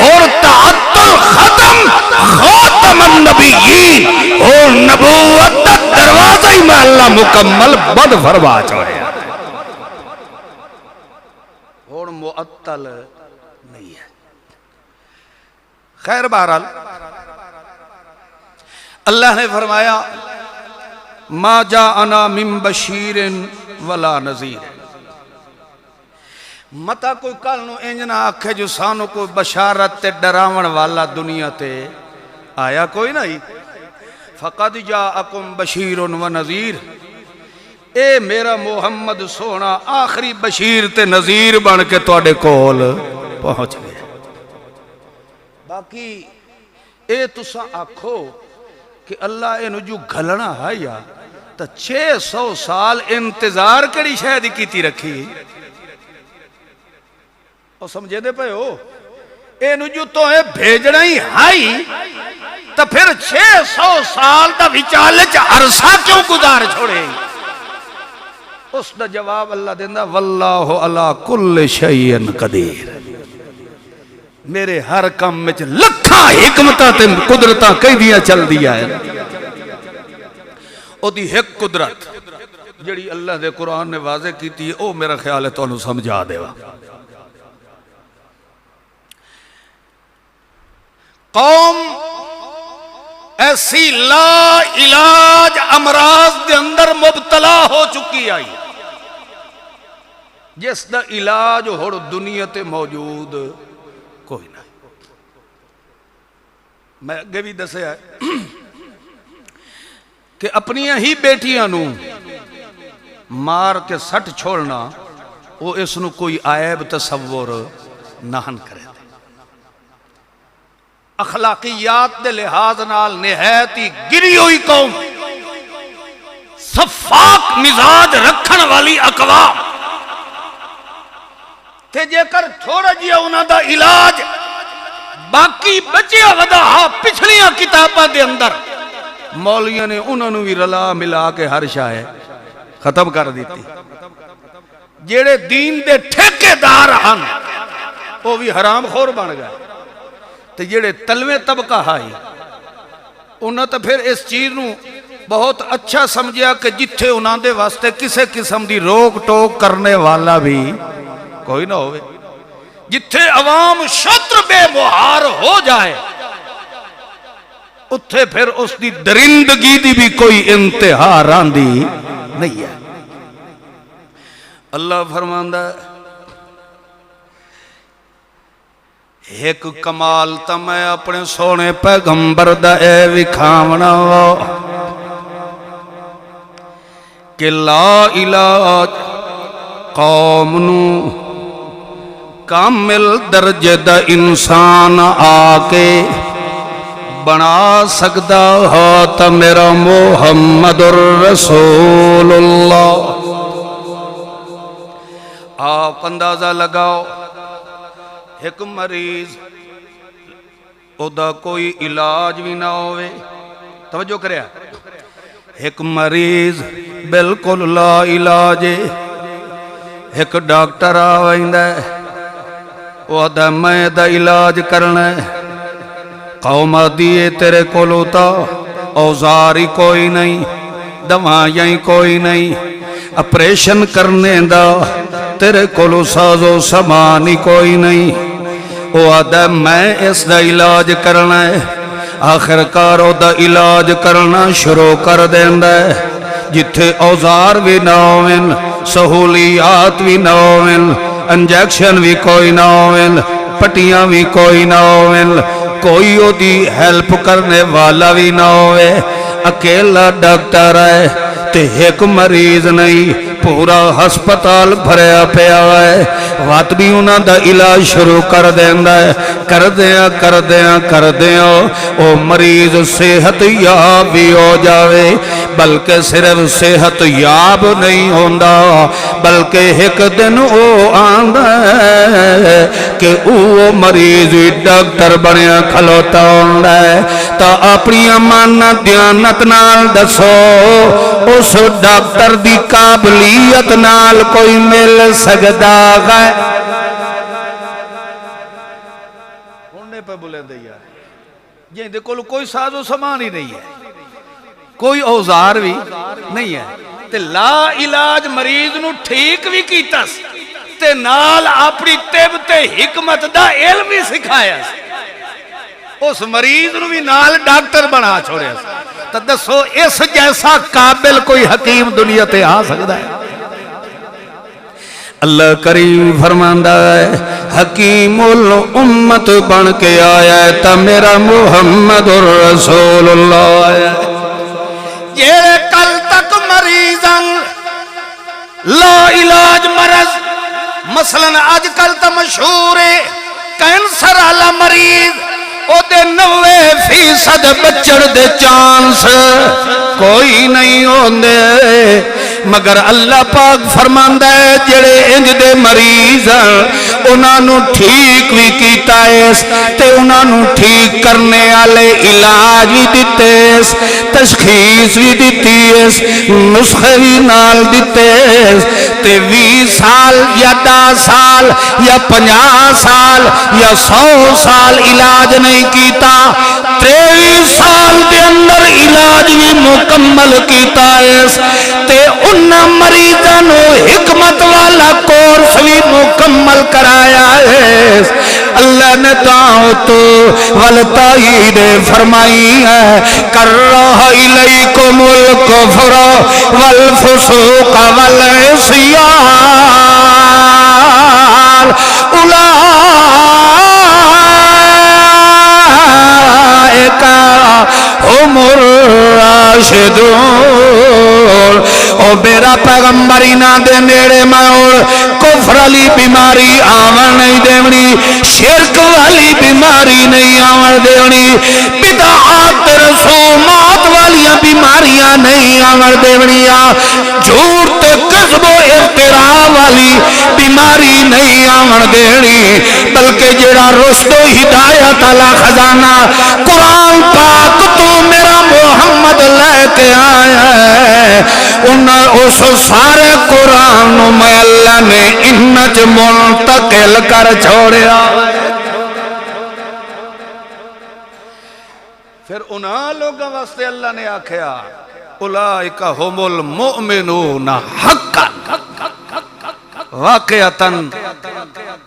اور تعطل ختم خاتم النبیین اور نبوت دروازہ ہی میں اللہ مکمل بند فرما چھوڑے اور معطل نہیں ہے خیر بہرحال اللہ نے فرمایا ما جاءنا من بشیر ولا نذیر متا کوئی کل نو انجنا آکھے جو سانو کوئی بشارت تے ڈراون والا دنیا تے آیا کوئی نہیں فقد جاءکم بشیر و نذیر اے میرا محمد سونا آخری بشیر تے نذیر بن کے توڑے کول پہنچ گئے باقی اے تسا آکھو کہ اللہ انہوں جو گھلنا ہے یا تا 600 سال انتظار کری شاید کیتی رکھی اور سمجھے دے پہ ہو انہوں جو تو ہے بھیجنا ہی ہائی تا پھر 600 سال دا وچالچ عرصہ کیوں گزار چھوڑے اس دا جواب اللہ دیندہ واللہ علی کل شیئن قدیر میرے ہر کام میں لکھا حکمتہ تے قدرتہ کئی دیا چل دیا ہے او دی ایک قدرت جڑی اللہ دے قرآن نے واضح کی تھی او میرا خیال ہے تو انہوں سمجھا دے وا قوم ایسی لا علاج امراض دے اندر مبتلا ہو چکی آئی جس دا علاج ہو دنیا تے موجود کوئی نہیں میں اگے بھی دسے ہے کہ اپنی ہی بیٹیاں نو مار کے سٹ چھوڑنا وہ اس نو کوئی عیب تصور نہن کرے اخلاقیات دے لحاظ نال نہایتی گری ہوئی قوم صفاق مزاج رکھن والی اقوام تے جے کر چھوڑا جیا انہاں دا علاج باقی بچیا ودا پچھلیاں کتاباں دے اندر مولیاں نے انہوں نے بھی رلا ملا کے ہر شاہ ختم کر دیتی جیڑے دین دے ٹھیکے دار ہن وہ بھی حرام خور بن گئے تو جیڑے تلوے طبقہ ہائی انہوں تو پھر اس چیز نو بہت اچھا سمجھیا کہ جتھے انہوں دے واسطے کسے قسم دی روک ٹوک کرنے والا بھی کوئی نہ ہوئے جتھے عوام شطر بے مہار ہو جائے اتھے پھر اس دی درندگی دی بھی کوئی انتہا راندی نہیں ہے اللہ فرماندہ ایک کمال تا میں اپنے سونے پیغمبر دا اے وکھاونا کہ لا علاج قوم نو کامل درجے دا انسان آکے بنا سکتا ہو تا میرا محمد الرسول اللہ آپ اندازہ لگاؤ ایک مریض او دا کوئی علاج بھی نہ ہوئے توجہ کریا ایک مریض بالکل لا علاج ایک ڈاکٹر آوائندہ ہے وہ دا میں دا علاج کرنا ہے قوم دیئے تیرے کولو تا اوزاری کوئی نہیں دوائیں کوئی نہیں اپریشن کرنے دا تیرے کولو سازو سمانی کوئی نہیں وہ آدھا میں اس دا علاج کرنا ہے آخر کارو دا علاج کرنا شروع کر دیندہ ہے جتھے اوزار بھی نہ ہوئن سہولیات بھی نہ ہوئن انجیکشن بھی کوئی نہ ہوئن پٹیاں بھی کوئی نہ ہوئن کوئی او دی ہیلپ کرنے والا بھی نہ ہوئے اکیلا ڈاکٹر ہے تے ایک مریض نہیں پورا ہسپتال بھریا پیا ہے وات بھی انہاں دا علاج شروع کر دیندا ہے کر دیاں او مریض صحت یاب بھی ہو جاوے بلکہ صرف صحت یاب نہیں ہوندا بلکہ ایک دن او آندا ہے کہ او مریض ڈاکٹر بنیا کھلوتا ہوندا ہے تا اپنی امانت دیانت نال دسو اس ڈاکٹر دی قابلیت نال کوئی مل سکدا ہے ہونے پہ بولے دیا جن دے کول کوئی ساز و سامان ہی نہیں ہے کوئی اوزار بھی نہیں ہے تے لا علاج مریض نو ٹھیک بھی کیتا تے نال اپنی طب تے حکمت دا علم بھی سکھایا اس مریض نو بھی نال ڈاکٹر بنا چھوڑیا تو دسو اس جیسا قابل کوئی حکیم دنیا تے آ سکتا ہے اللہ کریم فرماندا ہے حکیم الامت بن کے آیا ہے تا میرا محمد رسول اللہ ہے یہ کل تک مریضاں لا علاج مرض مثلا آج کل تا مشہور ہے کینسر والا مریض او دے 90% بچڑ دے چانس کوئی نہیں ہوندے مگر اللہ پاک فرماندا ہے جڑے انج دے مریض انہاں نو ٹھیک بھی کیتا ہے تے انہاں نو ٹھیک کرنے والے علاج بھی دتے تشخیص بھی دتی ہے نسخے بھی نال دتے تے 20 سال یا 10 سال یا 50 سال یا 100 سال علاج نہیں کیتا 23 سال دے اندر علاج بھی مکمل کیتا ہے تے انہاں مریضاں نو حکمت والا کورس بھی مکمل کرایا ہے اللہ نے تو والتائید فرمائی ہے کرہ الیکم الکفر والفسوق والعصیان اولئک هم الراشدون او میرا پیغمبر نہ دے نیڑے میں کفر والی بیماری آون نہیں دیونی شرک والی بیماری نہیں آون دیونی بدعات رسومات والی بیماریاں نہیں آون دیونی جھوٹ تے کذب و افتراء والی بیماری نہیں آون دینی بلکہ جڑا رشد و ہدایت والا خزانہ قرآن پاک تو میرا محمد لے کے آیا ہے اس سارے قرآن میں اللہ نے انج منتقل کر چھوڑیا پھر انہاں لوگوں واسطے اللہ نے آکھیا اولئک هم المؤمنون حقا واقعتاً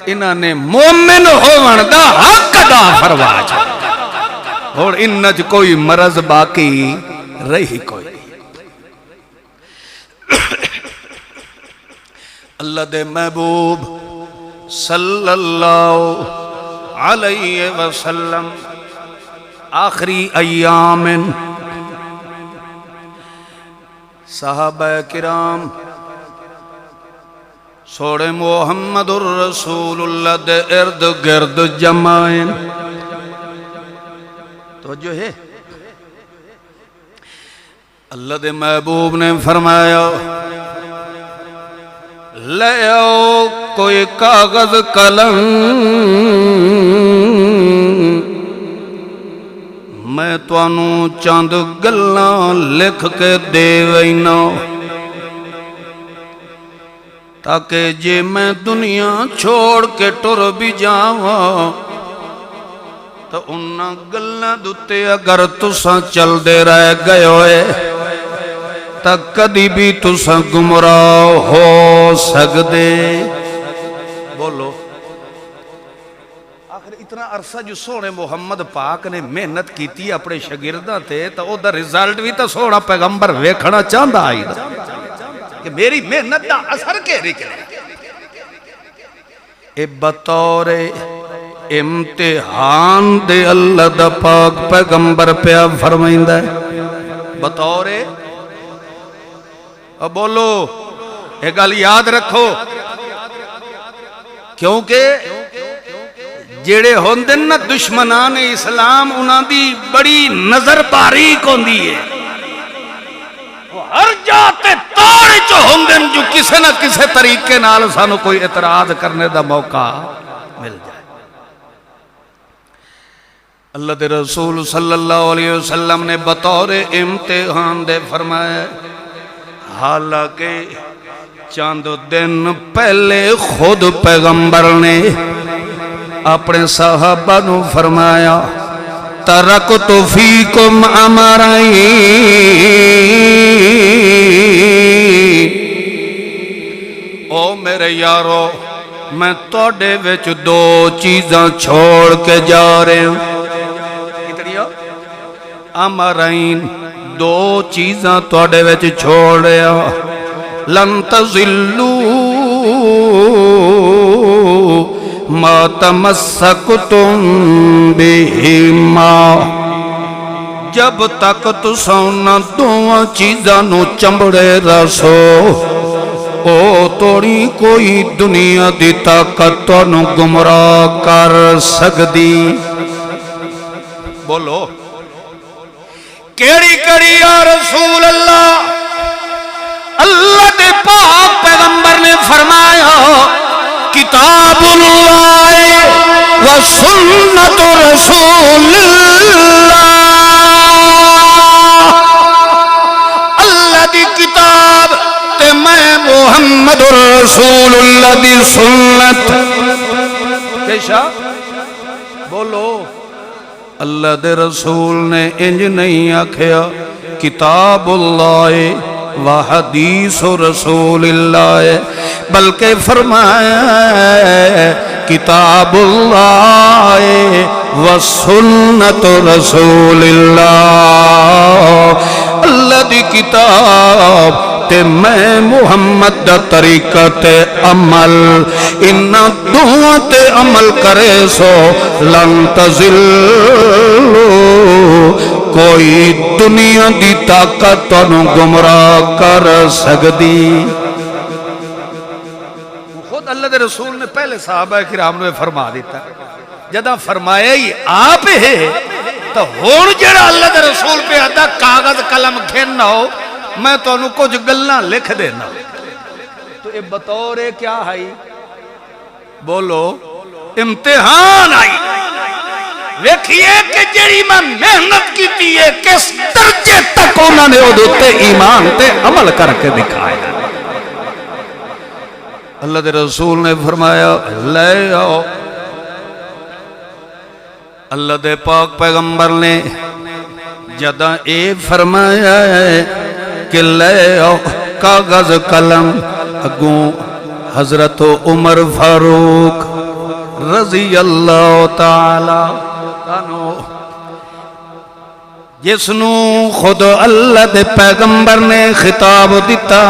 انہاں نے مومن ہون دا حق ادا فرمایا اور انج کوئی مرض باقی رہی کوئی اللہ دے محبوب صلی اللہ علیہ وسلم آخری ایام صحابہ کرام سوڑے محمد الرسول اللہ دے ارد گرد جمائن توجہ ہے اللہ دے محبوب نے فرمایا لے آؤ کوئی کاغذ قلم میں توانوں چاند گلاں لکھ کے دے وینا تاکہ جے میں دنیا چھوڑ کے ٹر بھی جاواں تو انہاں گلاں دوتے اگر تساں چل دے رہ گئے ہوئے تک کدی بھی تساں گمراہ ہو سکدے بولو آخر اتنا عرصہ جو سونے محمد پاک نے محنت کیتی اپنے شاگرداں تے تو او دا رزلٹ بھی تو سونا پیغمبر ویکھنا چاہندا آئی کہ میری محنت دا اثر کے نکلے اے بطور امتحان دے اللہ دا پاک پیغمبر پہ فرمائندہ ہے بطور اب بولو ایک گل یاد رکھو کیونکہ جیڑے ہوندن نا دشمنان اسلام انہاں دی بڑی نظر باریک ہوندی ہے جاتے تاڑ چ ہوندن جو کسے نہ کسے طریقے نال سانو کوئی اعتراض کرنے دا موقع مل جائے۔ اللہ دے رسول صلی اللہ علیہ وسلم نے بطور امتحان دے فرمایا، حالانکہ چاند دن پہلے خود پیغمبر نے اپنے صحابہ نو فرمایا، ترکت فیکم امرین، او میرے یارو میں توڑے وچ دو چیزاں چھوڑ کے جا رہے ہوں۔ امرین، دو چیزاں توڑے وچ چھوڑ رہے ہوں۔ لن تزلو ما تمسکتم بہما، جب تک تساں نہ دو چیزاں نو چمڑے رسو، او توڑی کوئی دنیا دی طاقت تانوں گمراہ کر سکدی۔ بولو کیڑی کیڑی یا رسول اللہ؟ اللہ دے پاک پیغمبر نے فرمایا، کتاب اللہ و سنت رسول اللہ، اللہ دی کتاب تے میں محمد رسول اللہ دی سنت۔ کیشا بولو، اللہ دے رسول نے انج نہیں آکھیا کتاب اللہ و حدیث رسول اللہ، بلکہ فرمایا کتاب اللہ و سنت رسول اللہ، اللہ دی کتاب تے میں محمد دا طریقہ تے عمل، انہاں دوہاں تے عمل کرے سو لن تزلو، کوئی دنیا دی طاقت تانوں گمراہ کر سکدی۔ خود اللہ دے رسول نے پہلے صحابہ کرام نے فرما دیتا، جدہ فرمایا ہی آپ ہے تو ہون جڑا اللہ دے رسول پہ آدھا کاغذ قلم کھیننا ہو، میں تو انہوں کچھ گلنا لکھ دینا، تو یہ بطور کیا ہے؟ بولو امتحان آئی۔ ویکھئے کہ جڑی میں محنت کی تھی ہے کس درجے تک انہوں نے ادھتے ایمان تے عمل کر کے دکھایا۔ اللہ دے رسول نے فرمایا لے آؤ، اللہ دے پاک پیغمبر نے جدہ اے فرمایا ہے کہ لے آؤ کاغذ قلم، اگوں حضرت عمر فاروق رضی اللہ تعالی عنہ، جس نو خود اللہ دے پیغمبر نے خطاب دیتا،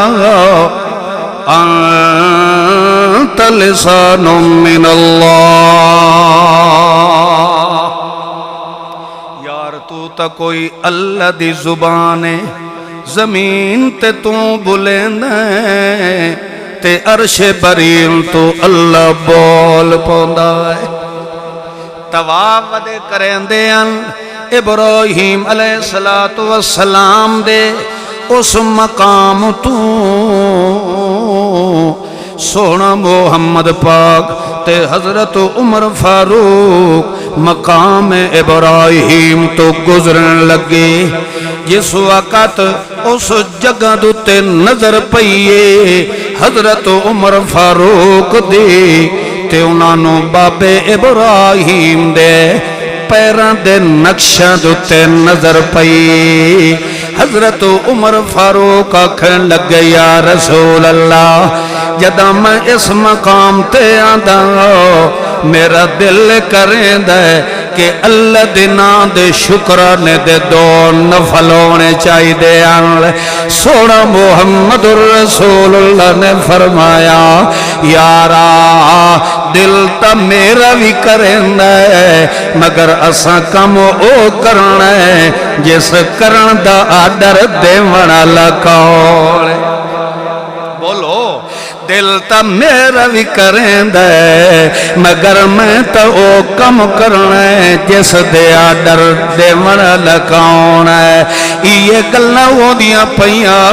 انت لسان من اللہ، یار تو تا کوئی اللہ دی زبان ہے، زمین تے تو بلندے تے عرش برین تو اللہ بول پوندا ہے۔ طواف ودے کریں دے ان ابراہیم علیہ السلام دے اس مقام تو سونا محمد پاک تے حضرت عمر فاروق مقام ابراہیم تو گزرن لگے، جس وقت اس جگہ دوتے نظر پئیے حضرت عمر فاروق دے تے انہوں بابے ابراہیم دے پیران دے نقشہ دوتے نظر پئی۔ حضرت عمر فاروق آکھن لگ گئے یا رسول اللہ، جدہ میں اس مقام تے آدھا میرا دل کریں دے کہ اللہ دینا دے شکرانے دے دو نفل ہونے چاہی دے آن۔ سونا محمد رسول اللہ نے فرمایا یارا دل تا میرا بھی کریں دے، مگر اساں کم او کرنا ہے جس کرن دا آڈر دے ونا لکاؤ۔ بولو دل تا میرا بھی کریں دے، مگر میں تا او کم کرنا ہے جس دیا ڈر دے من لکاؤنا ہے یہ گلنا وہ دیا پیاں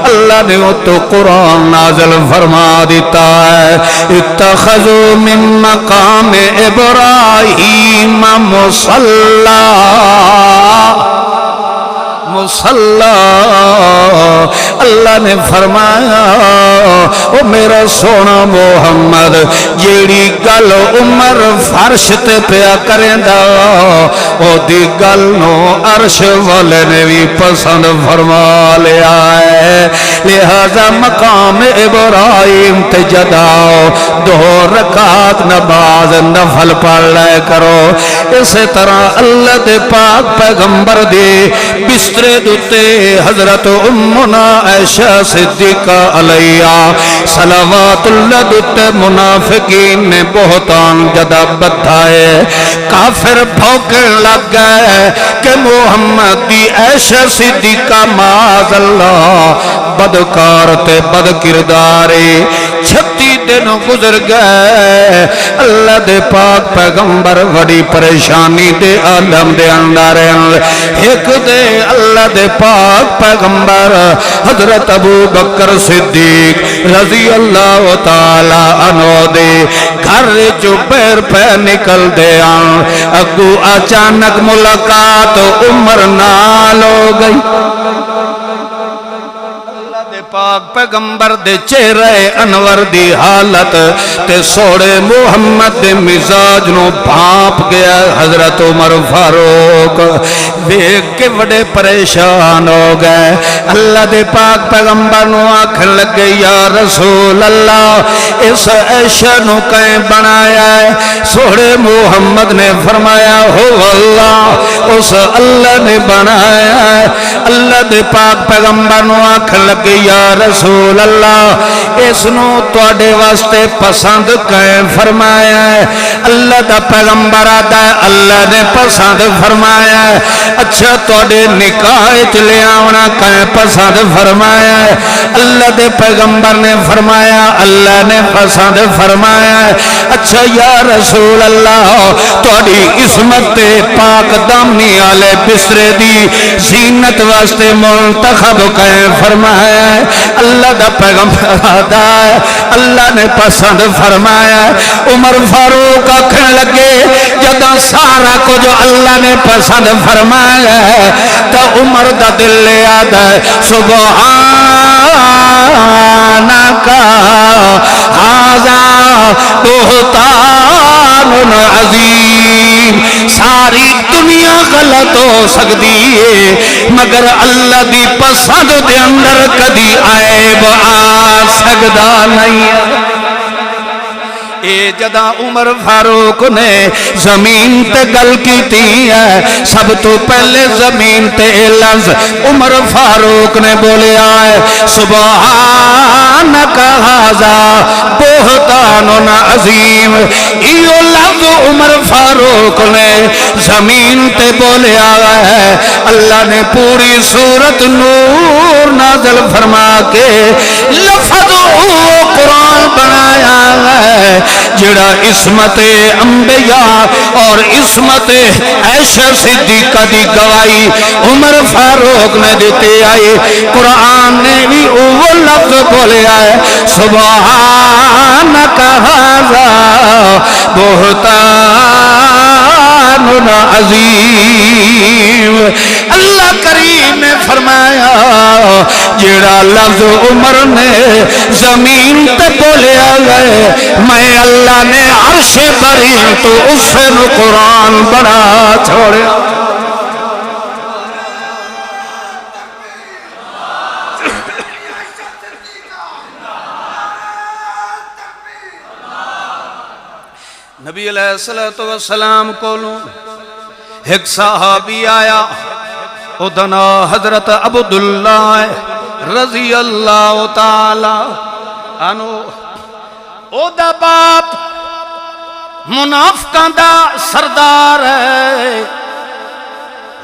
اللہ نے وہ تو قرآن نازل فرما دیتا ہے اتخذوا من مقام ابراہیم مصلی اللہ نے فرمایا او میرا سونا محمد جیڑی گل عمر فرش تے پیا کریندا او دی گل نو عرش والے نے بھی پسند فرما لیا ہے لہذا مقام ابراہیم تے جداؤ 2 رکعت نماز نفل پڑھ لے کرو اسی طرح اللہ دے پاک پیغمبر دے بسترے دوتے حضرت امنا عائشہ صدیقہ علیہ صلوات اللہ دوتے منافقین نے بہتان جدا بدھائے کافر بھوکن لگ گئے کہ محمد دی عائشہ صدیقہ معاذ اللہ بدکار تے بد کردارے 36 دن گزر گئے اللہ دے پاک پیغمبر بڑی پریشانی دے عالم دے اندر ایک دے اللہ دے پاک پیغمبر حضرت ابو بکر صدیق رضی اللہ تعالی عنہ دے گھر جو پیر پہ نکل دے اگو اچانک ملاقات عمر نال ہو گئی پاک پیغمبر دے چہرے انور دی حالت تے سوڑے محمد دے مزاج نو بھانپ گیا حضرت عمر فاروق دیکھ کے بڑے پریشان ہو گئے اللہ دے پاک پیغمبر نو آکھن لگے یا رسول اللہ اس عائشہ نو کہیں بنایا ہے سوڑے محمد نے فرمایا ہو اللہ اس اللہ نے بنایا ہے اللہ دے پاک پیغمبر نو آکھن لگے یا رسول اللہ اس نو تواڈے واسطے پسند کہیں فرمایا ہے اللہ دا پیغمبر آدھا ہے اللہ نے پسند فرمایا ہے اچھا تواڈے نکاح چلے آونا کہیں پسند فرمایا ہے اللہ دے پیغمبر نے فرمایا اللہ نے پسند فرمایا ہے اچھا یا رسول اللہ تواڈی عصمت پاک دامنی آلے بسرے دی زینت واسطے منتخب کہیں فرمایا ہے اللہ دا پیغمبر آدھا ہے اللہ نے پسند فرمایا ہے عمر فاروق آکھن لگے جدہ سارا کو جو اللہ نے پسند فرمایا ہے تو عمر دا دل لے آدھا ہے سبحانکا ھذا بہتان عظیم ساری دنیا غلط ہو سکتی ہے مگر اللہ دی پسند دے اندر کدی عیب آ سکتا نہیں ہے اے جدا عمر فاروق نے زمین تے گل کیتی ہے سب تو پہلے زمین تے لفظ عمر فاروق نے بولیا ہے سبحانک ھذا بہتان عظیم یہ لفظ عمر فاروق نے زمین تے بولیا ہے اللہ نے پوری سورت نور نازل فرما کے لفظ قرآن بنایا ہے جڑا عصمت انبیاء اور عصمت عائشہ صدیقہ دی گواہی عمر فاروق نے دیتے آئے قرآن نے بھی وہ لفظ بولے آئے سبحانک ھذا بہتان عظیم اللہ کریم نے فرمایا جڑا لفظ عمر نے زمین تے بولیا گئے میں اللہ نے عرش بری تو اس سے قرآن بنا چھوڑیا نبی علیہ السلام کو ایک صحابی آیا ادنا حضرت عبداللہ رضی اللہ تعالی عنہ او دا باپ منافقاں دا سردار ہے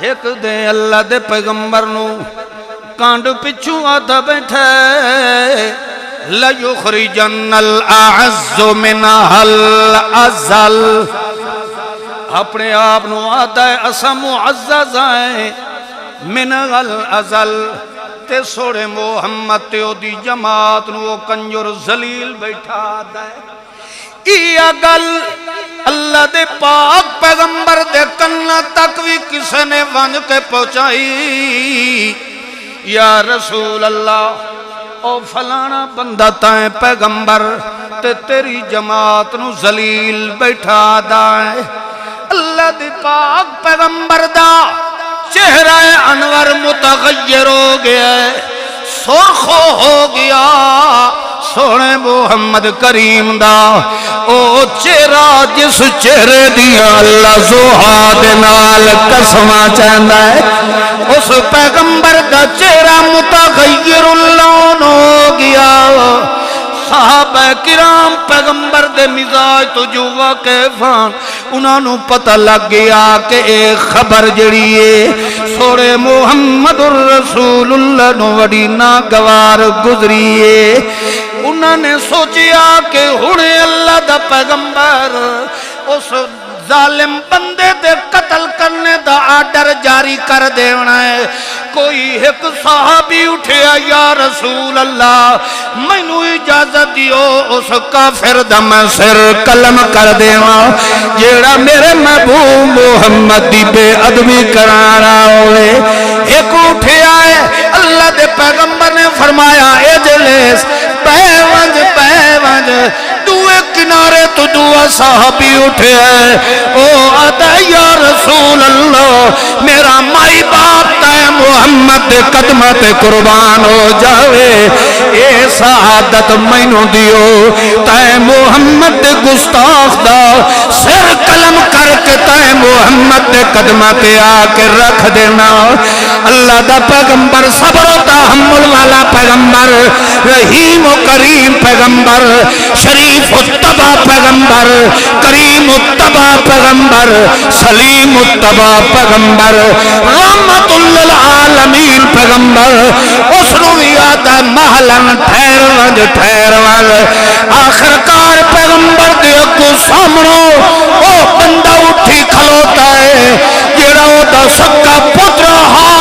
ایک دے اللہ دے پیغمبر نو کانڈ پچھو آدھا بیٹھے لَيُخْرِجَنَّ الْأَعَزُّ مِنَهَا الْأَزَلُ اپنے آپ نو آتا ہے اسا معزز ہیں من الازل تے سوڑے محمد تے او دی جماعت نو کنجر ذلیل بیٹھا آتا ہے یہ گل اللہ دے پاک پیغمبر دے کنہ تک بھی کسے نے ونج کے پہنچائی یا رسول اللہ او فلانا بندہ تائیں پیغمبر تے تیری جماعت نو ذلیل بیٹھا دائیں اللہ دی پاک پیغمبر دا چہرہ انور متغیر ہو گیا سرخ ہو گیا سونے محمد کریم دا او چہرہ جس چہرے دیا اللہ زہاد نال قسمہ چاہتا ہے اس پیغمبر دا چہرہ متغیر اللون ہو گیا صحابہ کرام پیغمبر دے مزاج تو جو واقعان انہوں نے پتہ لگ گیا کہ ایک خبر جڑی ہے سورے محمد الرسول اللہ نو وڈی ناگوار گزری ہے انہوں نے سوچیا کہ ہونے اللہ دا پیغمبر اس ظالم بندے دے قتل کرنے دا آرڈر جاری کر دینا ہے کوئی ایک صحابی اٹھیا یا رسول اللہ میں نو اجازت دیو اس کافر دا میں سر قلم کر دینا جیڑا میرے محبوب محمد دی بے ادبی کرانا ہوئے ایک اٹھیا ہے اللہ دے پیغمبر نے فرمایا اجلس پیونج دوے کنارے تو دعا صحابی اٹھے ہے او آدھا یا رسول اللہ میرا مائی باپ تے محمد دے قدمت قربان ہو جاوے اے سعادت مینوں دیو تے محمد دے گستاخ دا سر قلم کر کے تے محمد دے قدمت آ کے رکھ دینا اللہ دا پیغمبر صبر و تحمل والا پیغمبر رحیم و کریم پیغمبر شریف التبا پیغمبر کریم التبا پیغمبر سلیم التبا پیغمبر رحمت للعالمین پیغمبر اس رویات محلن ٹھہر ونج آخرکار پیغمبر دیو کو سامنو او بندہ اٹھی کھلوتا ہے جیڑا او دا سکا پتر رہا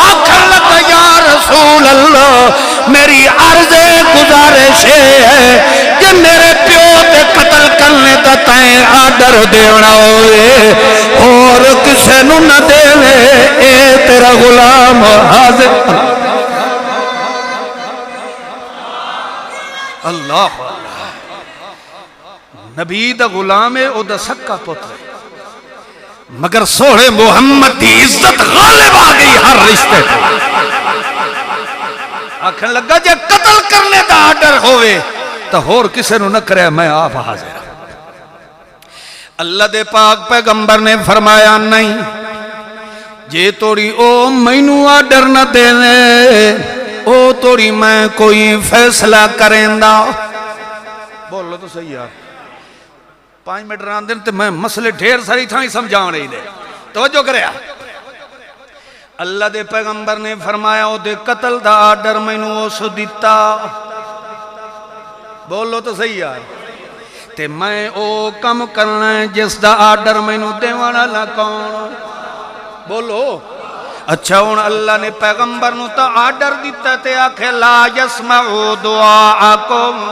آخر لگا یا رسول اللہ میری عرض گزارش ہے کہ میرے پیو تے قتل کرنے دا تائیں آرڈر دیونا ہوئے اور کسے نو نہ دیوے اے تیرا غلام حاضر اللہ نبی دا غلام ہے او دا سکا پتر مگر سوڑے محمد دی عزت غالب آ گئی ہر رشتے آکھن لگا جے قتل کرنے دا آرڈر ہوئے تو ہور کسے نو نہ کرے میں آپ حاضر اللہ دے پاک پیغمبر نے فرمایا نہیں جے توڑی او مینو آرڈر نہ دینے او توڑی میں کوئی فیصلہ کریں دا بولو تو صحیح ہے 5 منٹ ران دن تے میں مسئلے ڈھیر ساری تھا ہی سمجھاؤں نہیں دے توجہ کرے اللہ دے پیغمبر نے فرمایا او دے قتل دا آرڈر میں نو اس دیتا بولو تو صحیح ہے تے میں او کم کرنا ہے جس دا آرڈر میں نو دیوانا لکون بولو اچھا ان اللہ نے پیغمبر نو تا آرڈر دیتا تے آکھے لا یسمعو دعاکم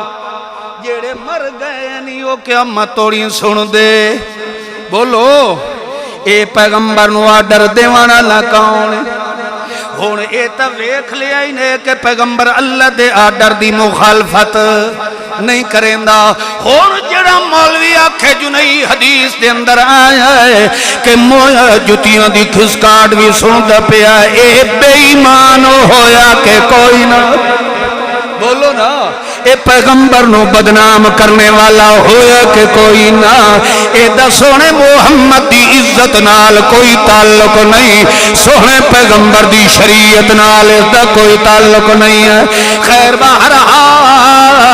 جیڑے مر گئے نہیں ہو کہ ہم توڑی سن دے بولو اے پیغمبر نو آرڈر دیوانا لکون ہون اے تا ویکھ لیا ہی نہیں کہ پیغمبر اللہ دے آرڈر دی مخالفت نہیں کریں دا ہون جڑا مولوی آکھے جو نہیں حدیث دے اندر آیا ہے کہ مویا جتیاں دی کھسکاٹ بھی سن دا پیا اے بے ایمان ہویا کہ کوئی نہ بولو نا اے پیغمبر نو بدنام کرنے والا ہویا کہ کوئی نہ اے دا سونے محمد دی عزت نال کوئی تعلق نہیں سونے پیغمبر دی شریعت نال دا کوئی تعلق نہیں ہے خیر بہرحال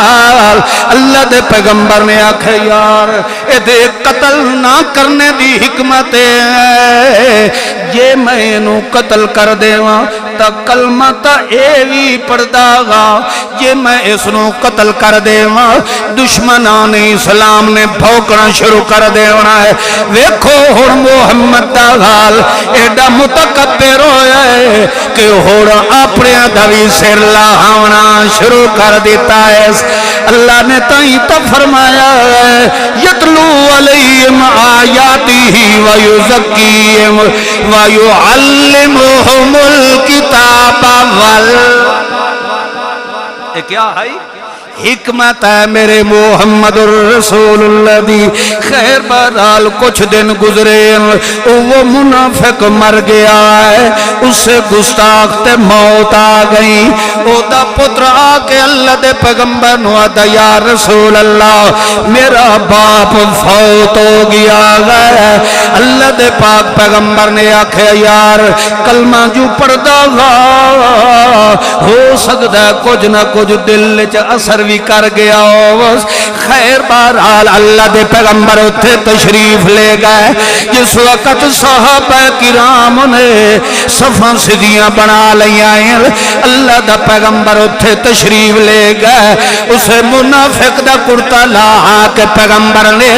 اللہ دے پیغمبر نے آکھے یار اے دے قتل نہ کرنے دی حکمت ہے جے میں انہوں قتل کر دیواں تا کلمہ تا اے بھی پڑھدا گا جے میں اس نو قتل کر دیواں دشمنان اسلام نے بھوکنا شروع کر دیونا ہے ویکھو ہن محمد دا حال ایڈا متکبر ہویا ہے کہ ہن اپنے دوی سر لاہونا شروع کر دیتا ہے اللہ نے تائیں تا فرمایا ہے یتلو علیہم آیاتہ ویزکیہم ویعلمہم الکتاب اے کیا ہے حکمت ہے میرے محمد الرسول اللہ دی خیر بہرحال کچھ دن گزرے وہ منافق مر گیا ہے اس سے گستاخ تے موت آ گئی او دا پتر آ کے اللہ دے پیغمبر نو آدھا یا رسول اللہ میرا باپ فوت ہو گیا ہے اللہ دے پاک پیغمبر نے آکھے یار کلمہ جو پڑھدا گا ہو سکتا ہے کچھ نہ کچھ دل چ اثر بھی کر گیا خیر بہرحال اللہ دے پیغمبر اتھے تشریف لے گئے جس وقت صحابہ کرام نے صفاں سدیاں بنا لیا ہیں اللہ دا پیغمبر اتھے تشریف لے گئے اسے منافق دا کرتا لاہا کہ پیغمبر نے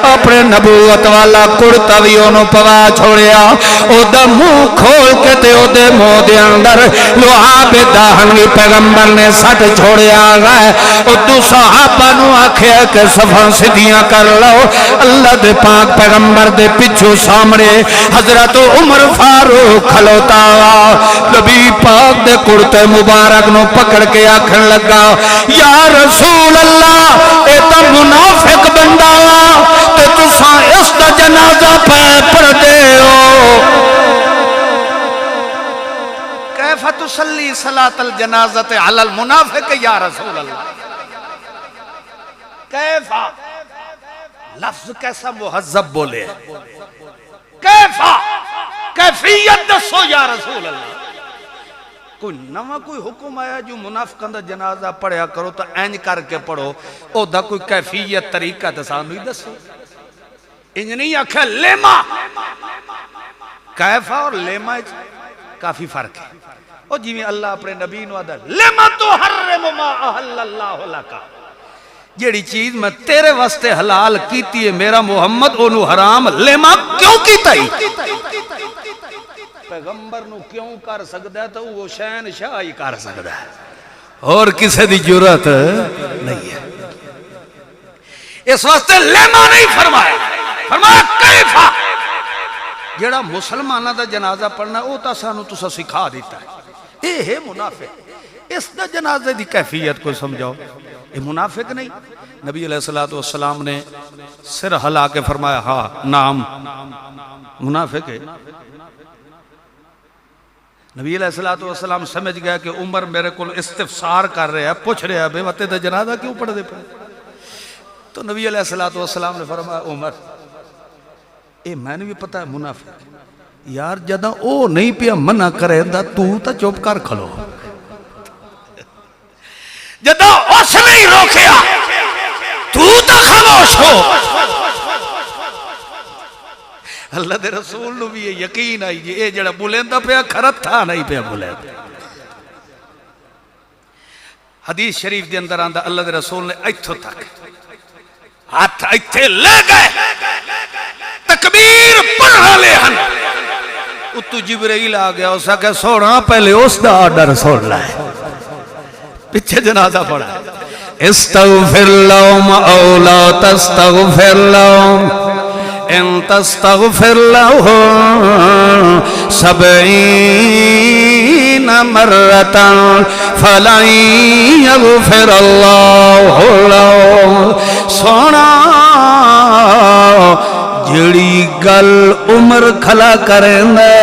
اپنے نبوت والا کرتا بھی انہوں پوا چھوڑیا او دا منہ کھول کے تے او دے منہ دے اندر لوہا بے داہن بھی پیغمبر نے سٹ چھوڑیا گئے او تو صحابہ نو آکھیا کہ صفاں سدیاں کر لو اللہ دے پاک پیغمبر دے پچھو سامنے حضرت عمر فاروق کھلوتا نبی پاک دے کرتے مبارک نو پکڑ کے آکھن لگا یا رسول اللہ اے تا منافق بندہ تے تساں اس دا جنازہ پہ پڑھ دے ہو کیف تصلی صلاۃ الجنازۃ علی المنافق یا رسول اللہ کیفا لفظ کیسا مہذب بولے کیفا کیفیت دسو یا رسول اللہ کوئی نوا کوئی حکم آیا جو منافقان دا جنازہ پڑھیا کرو تو اینج کر کے پڑھو او دا کوئی کیفیت طریقہ دسانوی دسو انج نہیں آکھا لیما کیفا اور لیما کافی فرق ہے او جی میں اللہ اپنے نبی نو آدھا لیما تو حرم ما احل اللہ لکا جیڑی چیز میں تیرے واسطے حلال کیتی ہے میرا محمد انہوں حرام لیما کیوں کیتا ہی پیغمبر نو کیوں کر سکتا ہے تو وہ شہن شاہی کر سکتا ہے اور کسے دی جرات نہیں ہے اس واسطے لیما نہیں فرمایا فرمایا کیفا جیڑا مسلمانہ دا جنازہ پڑھنا ہے وہ تا سانو تسا سکھا دیتا ہے اے ہے منافق اس دا جنازے دی کیفیت کو سمجھاؤ یہ منافق نہیں نبی علیہ السلام نے سر ہلا کے فرمایا ہاں نام منافق ہے نبی علیہ السلام سمجھ گیا کہ عمر میرے کو استفسار کر رہے ہیں پوچھ رہے ہیں بے وقت دا جنازہ کیوں پڑھ دے پہ تو نبی علیہ السلام نے فرمایا عمر اے میں نے بھی پتا ہے منافق یار جدہ او نہیں پیا منع کرے دا تو تا چوپ کر کھلو جدہ اس نہیں روکیا تو تا خاموش ہو اللہ دے رسول نو بھی یہ یقین آئی جی اے جڑا بولندہ پیا کھرت تھا نہیں پیا بولندہ حدیث شریف دے اندر آندہ اللہ دے رسول نے ایتھو تک ہاتھ ایتھے لے گئے تکبیر پڑھا لے ہن اتو جبرائیل آ گیا اسا کہ سوڑا پہلے اس دا آڈر سوڑ لائے پیچھے جنازہ پڑھا استغفر لهم او لا تستغفر لهم ان تستغفر لهم 70 مرة فلن يغفر الله لهم سونا جڑی گل عمر کھلا کریں دے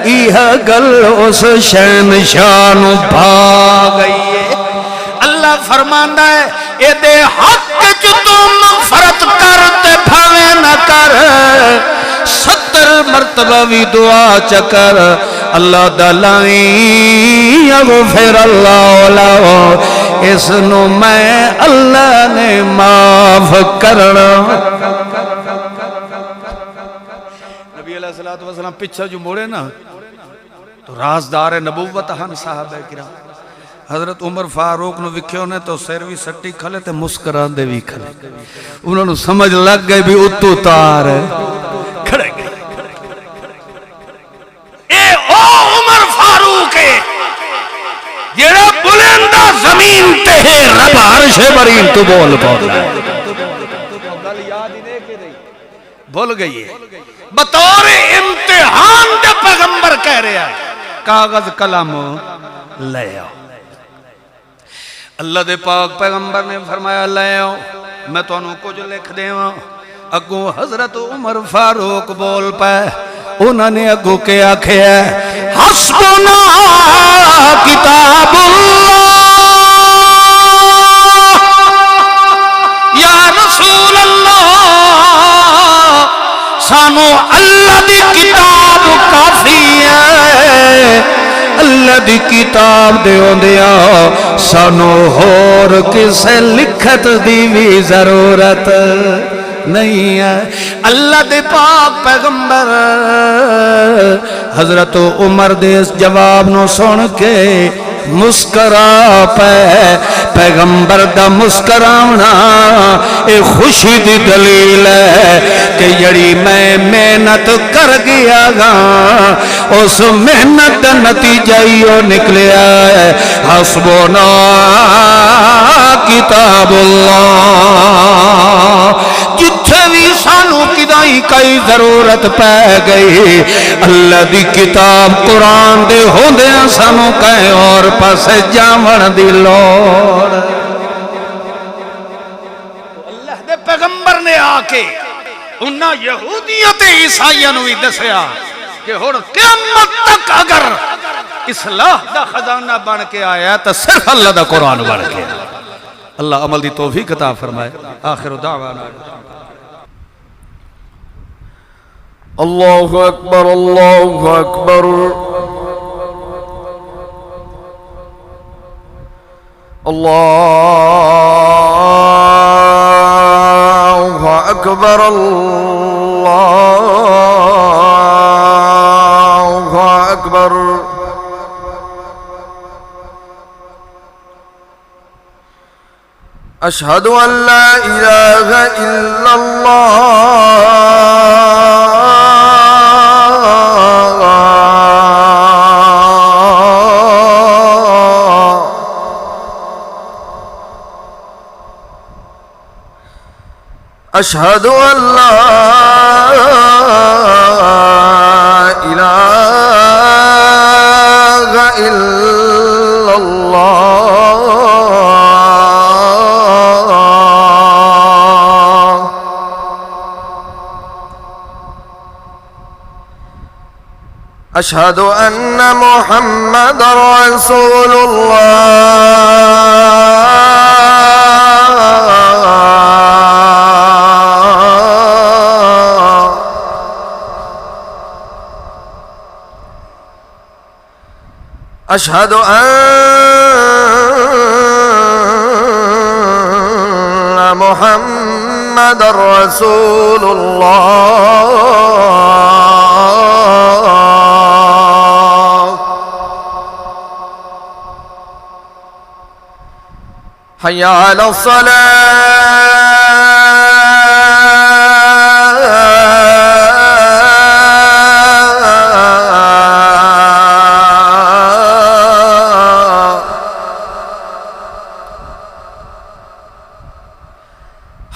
یہ گل اس شہنشاہ نو بھا گئی ہے اللہ فرماندہ ہے اے دے حق جو تم مغفرت کرتے بھاوے نہ کر 70 مرتبہ بھی دعا چکر اللہ دلائیں اغفر اللہ لہو اس نو میں اللہ نے معاف کرنا الصلوۃ والسلام پیچھے جو موڑے نا تو رازدار نبوت ہن صحابہ کرام حضرت عمر فاروق نو وکھیو نے تو سر بھی سٹی کھلے تے مسکران دے بھی کھلے انہوں نے سمجھ لگ گئے بھی اتو تار ہے کھڑے گئے اے او عمر فاروق ہے جیڑا بلندہ زمین تے ہے رب عرش برین تو بول بول بول گئی ہے بطور امتحان دے پیغمبر کہہ رہا ہے کاغذ قلم لے آؤ اللہ دے پاک پیغمبر نے فرمایا لے آؤ میں تو انہوں کچھ لکھ دے ہوں اگوں حضرت عمر فاروق بول پائے انہوں نے اگوں کے آکھے ہے حسبنا کتاب اللہ یا رسول اللہ سانو اللہ دی کتاب کافی ہے اللہ دی کتاب دے ہوندیا سانو ہور کسے لکھت دی بھی ضرورت نہیں ہے اللہ دے پاک پیغمبر حضرت عمر دے اس جواب نو سن کے مسکرا پہ پیغمبر دا مسکراونا اے خوشی دی دلیل ہے کہ جڑی میں محنت کر گیا گا اس محنت دا نتیجہ ہیو نکلیا ہے حسبنا کتاب اللہ جتھے بھی سانو کدائی کئی ضرورت پہ گئی اللہ دی کتاب قرآن دے ہوندے سانو کہیں اور پاس جامن دی لوڑ اللہ دے پیغمبر نے آکے انہا یہودیت عیسائیہ نوی دسیا کہ ہون قیامت تک اگر اصلاح دا خزانہ بن کے آیا تو صرف اللہ دا قرآن بن کے اللہ عمل دی توفیق عطا فرمائے آخر دعوانا اللہ اکبر اللہ اکبر اللہ اکبر اللہ اکبر اشہد ان لا الہ الا اللہ اشہد ان لا الہ الا اللہ اشہد ان محمد رسول اشہد ان محمد رسول اللہ حی علی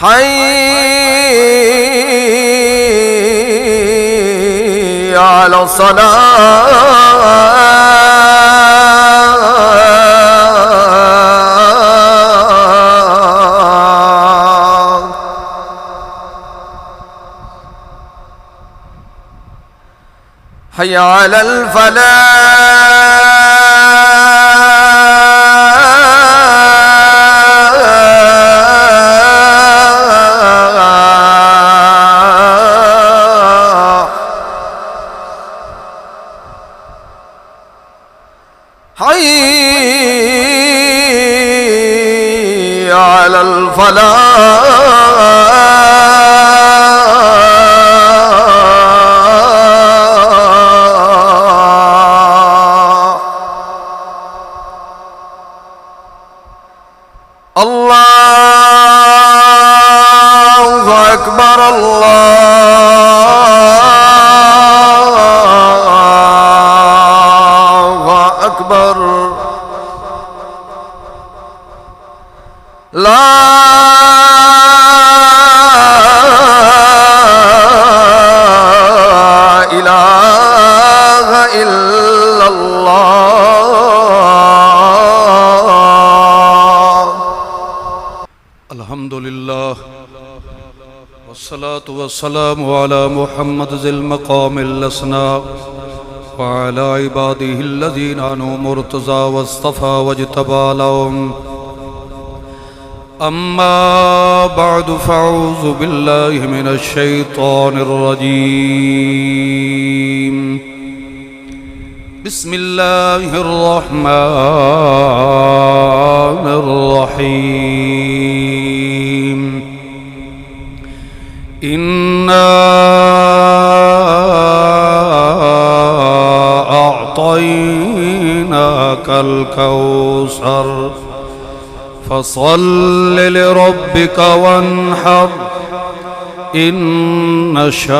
حي على الصلاة حي على حي على الفلاح والصلاة والسلام على محمد ذي المقام الأسنى وعلى عباده الذين أنعم ارتضى واصطفى واجتبى لهم. أما بعد فأعوذ بالله من الشيطان الرجيم. بسم الله الرحمن الرحيم. إنا أعطيناك الكوثر فصل لربك وانحر إن شانئك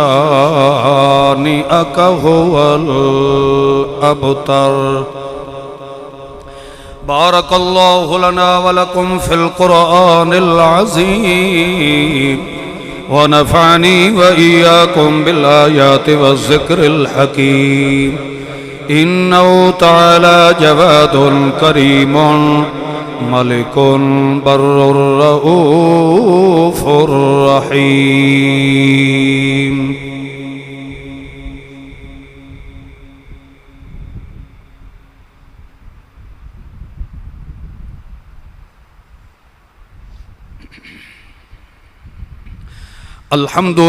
هو الأبتر. بارك الله لنا ولكم في القرآن العظيم ونفعني وإياكم بالآيات والذكر الحكيم. إنه تعالى جواد كريم ملك بر رؤوف رحيم. الحمد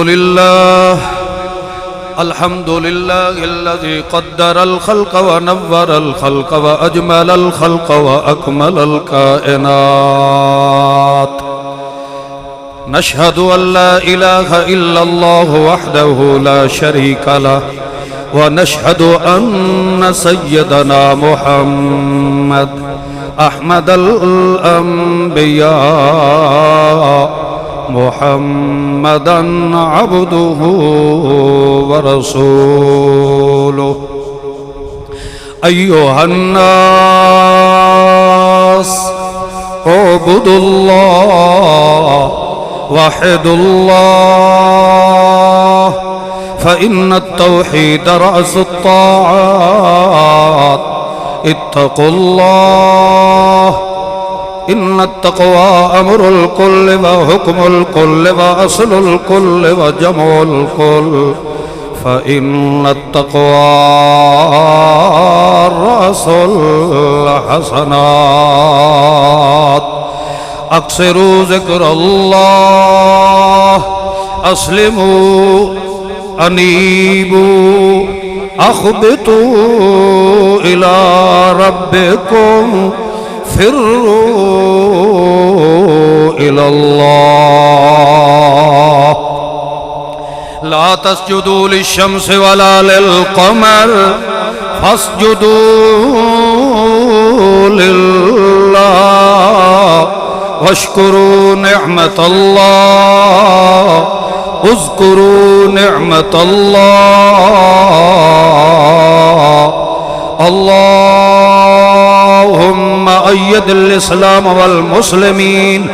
لله الذي قدر الخلق ونور الخلق وأجمل الخلق وأكمل الكائنات. نشهد أن لا إله إلا الله وحده لا شريك له ونشهد أن سيدنا محمد أحمد الأنبياء محمدًا عبده ورسوله. أيها الناس اعبدوا الله وحدوا الله فإن التوحيد رأس الطاعات. اتقوا الله إن التقوى أمر الكل وحكم الكل وأصل الكل وجمع الكل فإن التقوى رأس الحسنات. أكثروا ذكر الله أسلموا أنيبوا أخبطوا إلى ربكم فروا إلى الله. لا تسجدوا للشمس ولا للقمر فاسجدوا لله واشكروا نعمة الله اذكروا نعمة الله. اللهم أيد الإسلام والمسلمين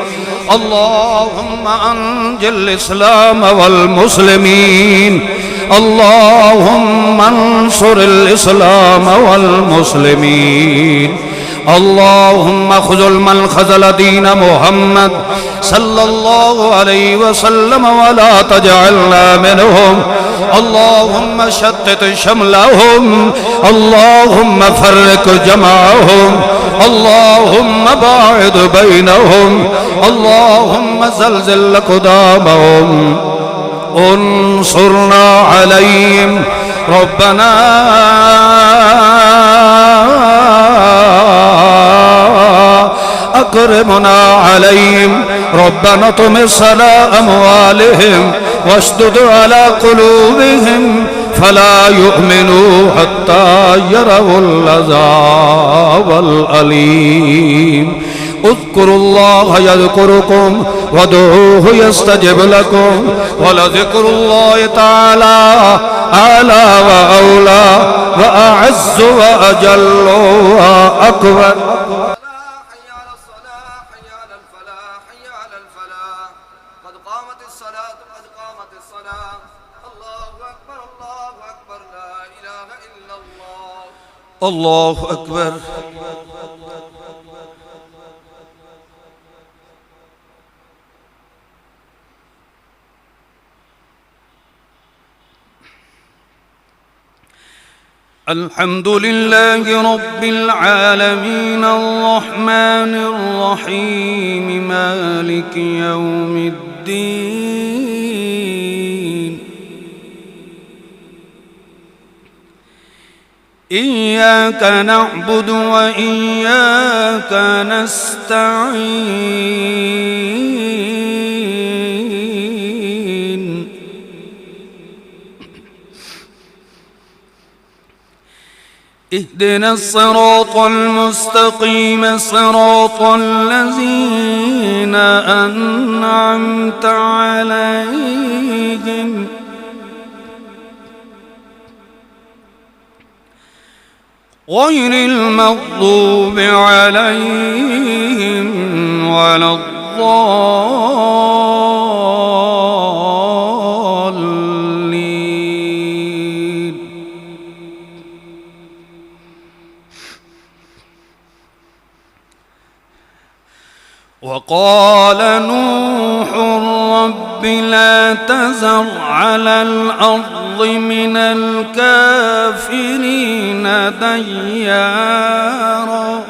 اللهم أنج الإسلام والمسلمين اللهم انصر الإسلام والمسلمين. اللهم خذل من خذل دين محمد صلى الله عليه وسلم ولا تجعلنا منهم. اللهم شتت شملهم اللهم فرق جمعهم اللهم باعد بينهم اللهم زلزل أقدامهم انصرنا عليهم. ربنا أكرمنا عليهم. ربنا اطمس على أموالهم واشدد على قلوبهم فلا يؤمنوا حتى يروا العذاب الأليم. اذكروا الله يذكركم وادعوه يستجب لكم ولذكر الله تعالى أعلى وأولى وأعز وأجل وأكبر. الله أكبر. الحمد لله رب العالمين الرحمن الرحيم مالك يوم الدين إياك نعبد وإياك نستعين اهدنا الصراط المستقيم صراط الذين أنعمت عليهم غير المغضوب عليهم ولا الضالين. وقال نوح رب لا تذر على الأرض من الكافرين ديارا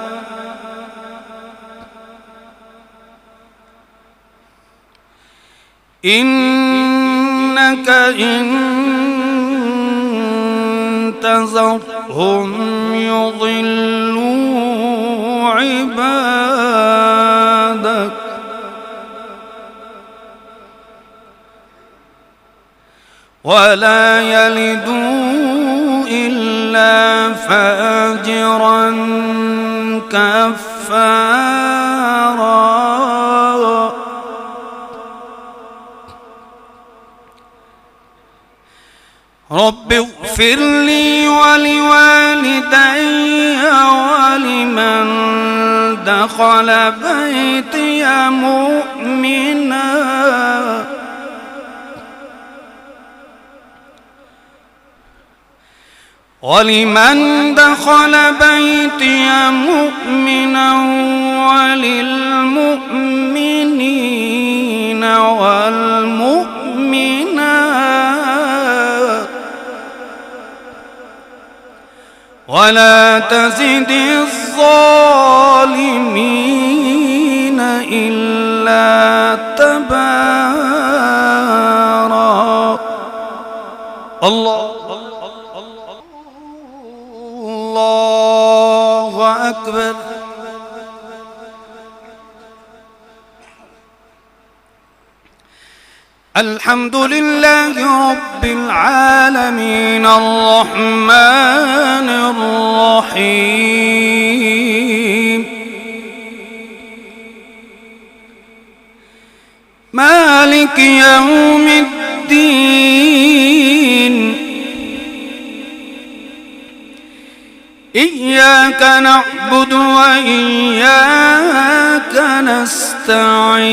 إنك إن تذرهم يضلوا عبادك ولا يلدوا إلا فاجرا كفارا. رب اغفر لي ولوالدي ولمن دخل بيتي مؤمنا وللمؤمنين والمؤمنات ولا تزد الظالمين إلا تبارا. الله أكبر. الحمد لله رب العالمين الرحمن الرحيم مالك يوم الدين إياك نعبد وإياك نستعين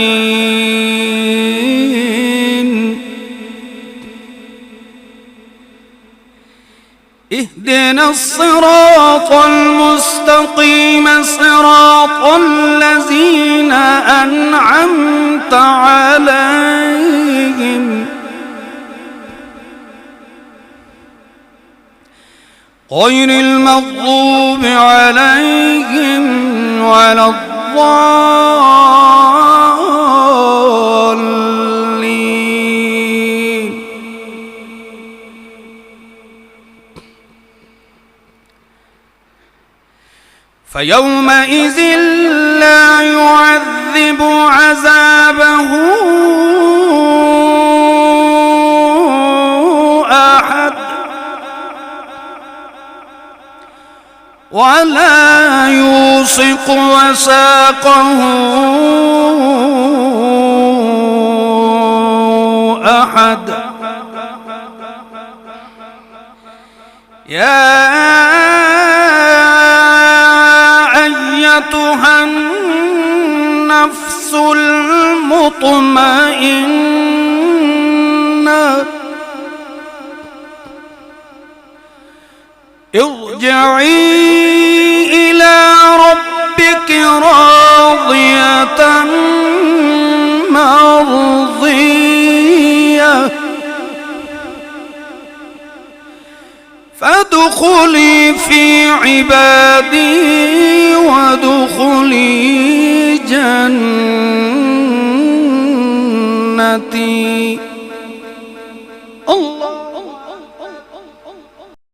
اهدنا الصراط المستقيم صراط الذين أنعمت عليهم غير المغضوب عليهم ولا الضالين. فيومئذ لا يعذب عذابه أحد ولا يوثق وثاقه أحد. يا أيتها النفس المطمئنة ارجعي إلى ربك راضية مرضية فادخلی فی عبادی وادخلی جنتی.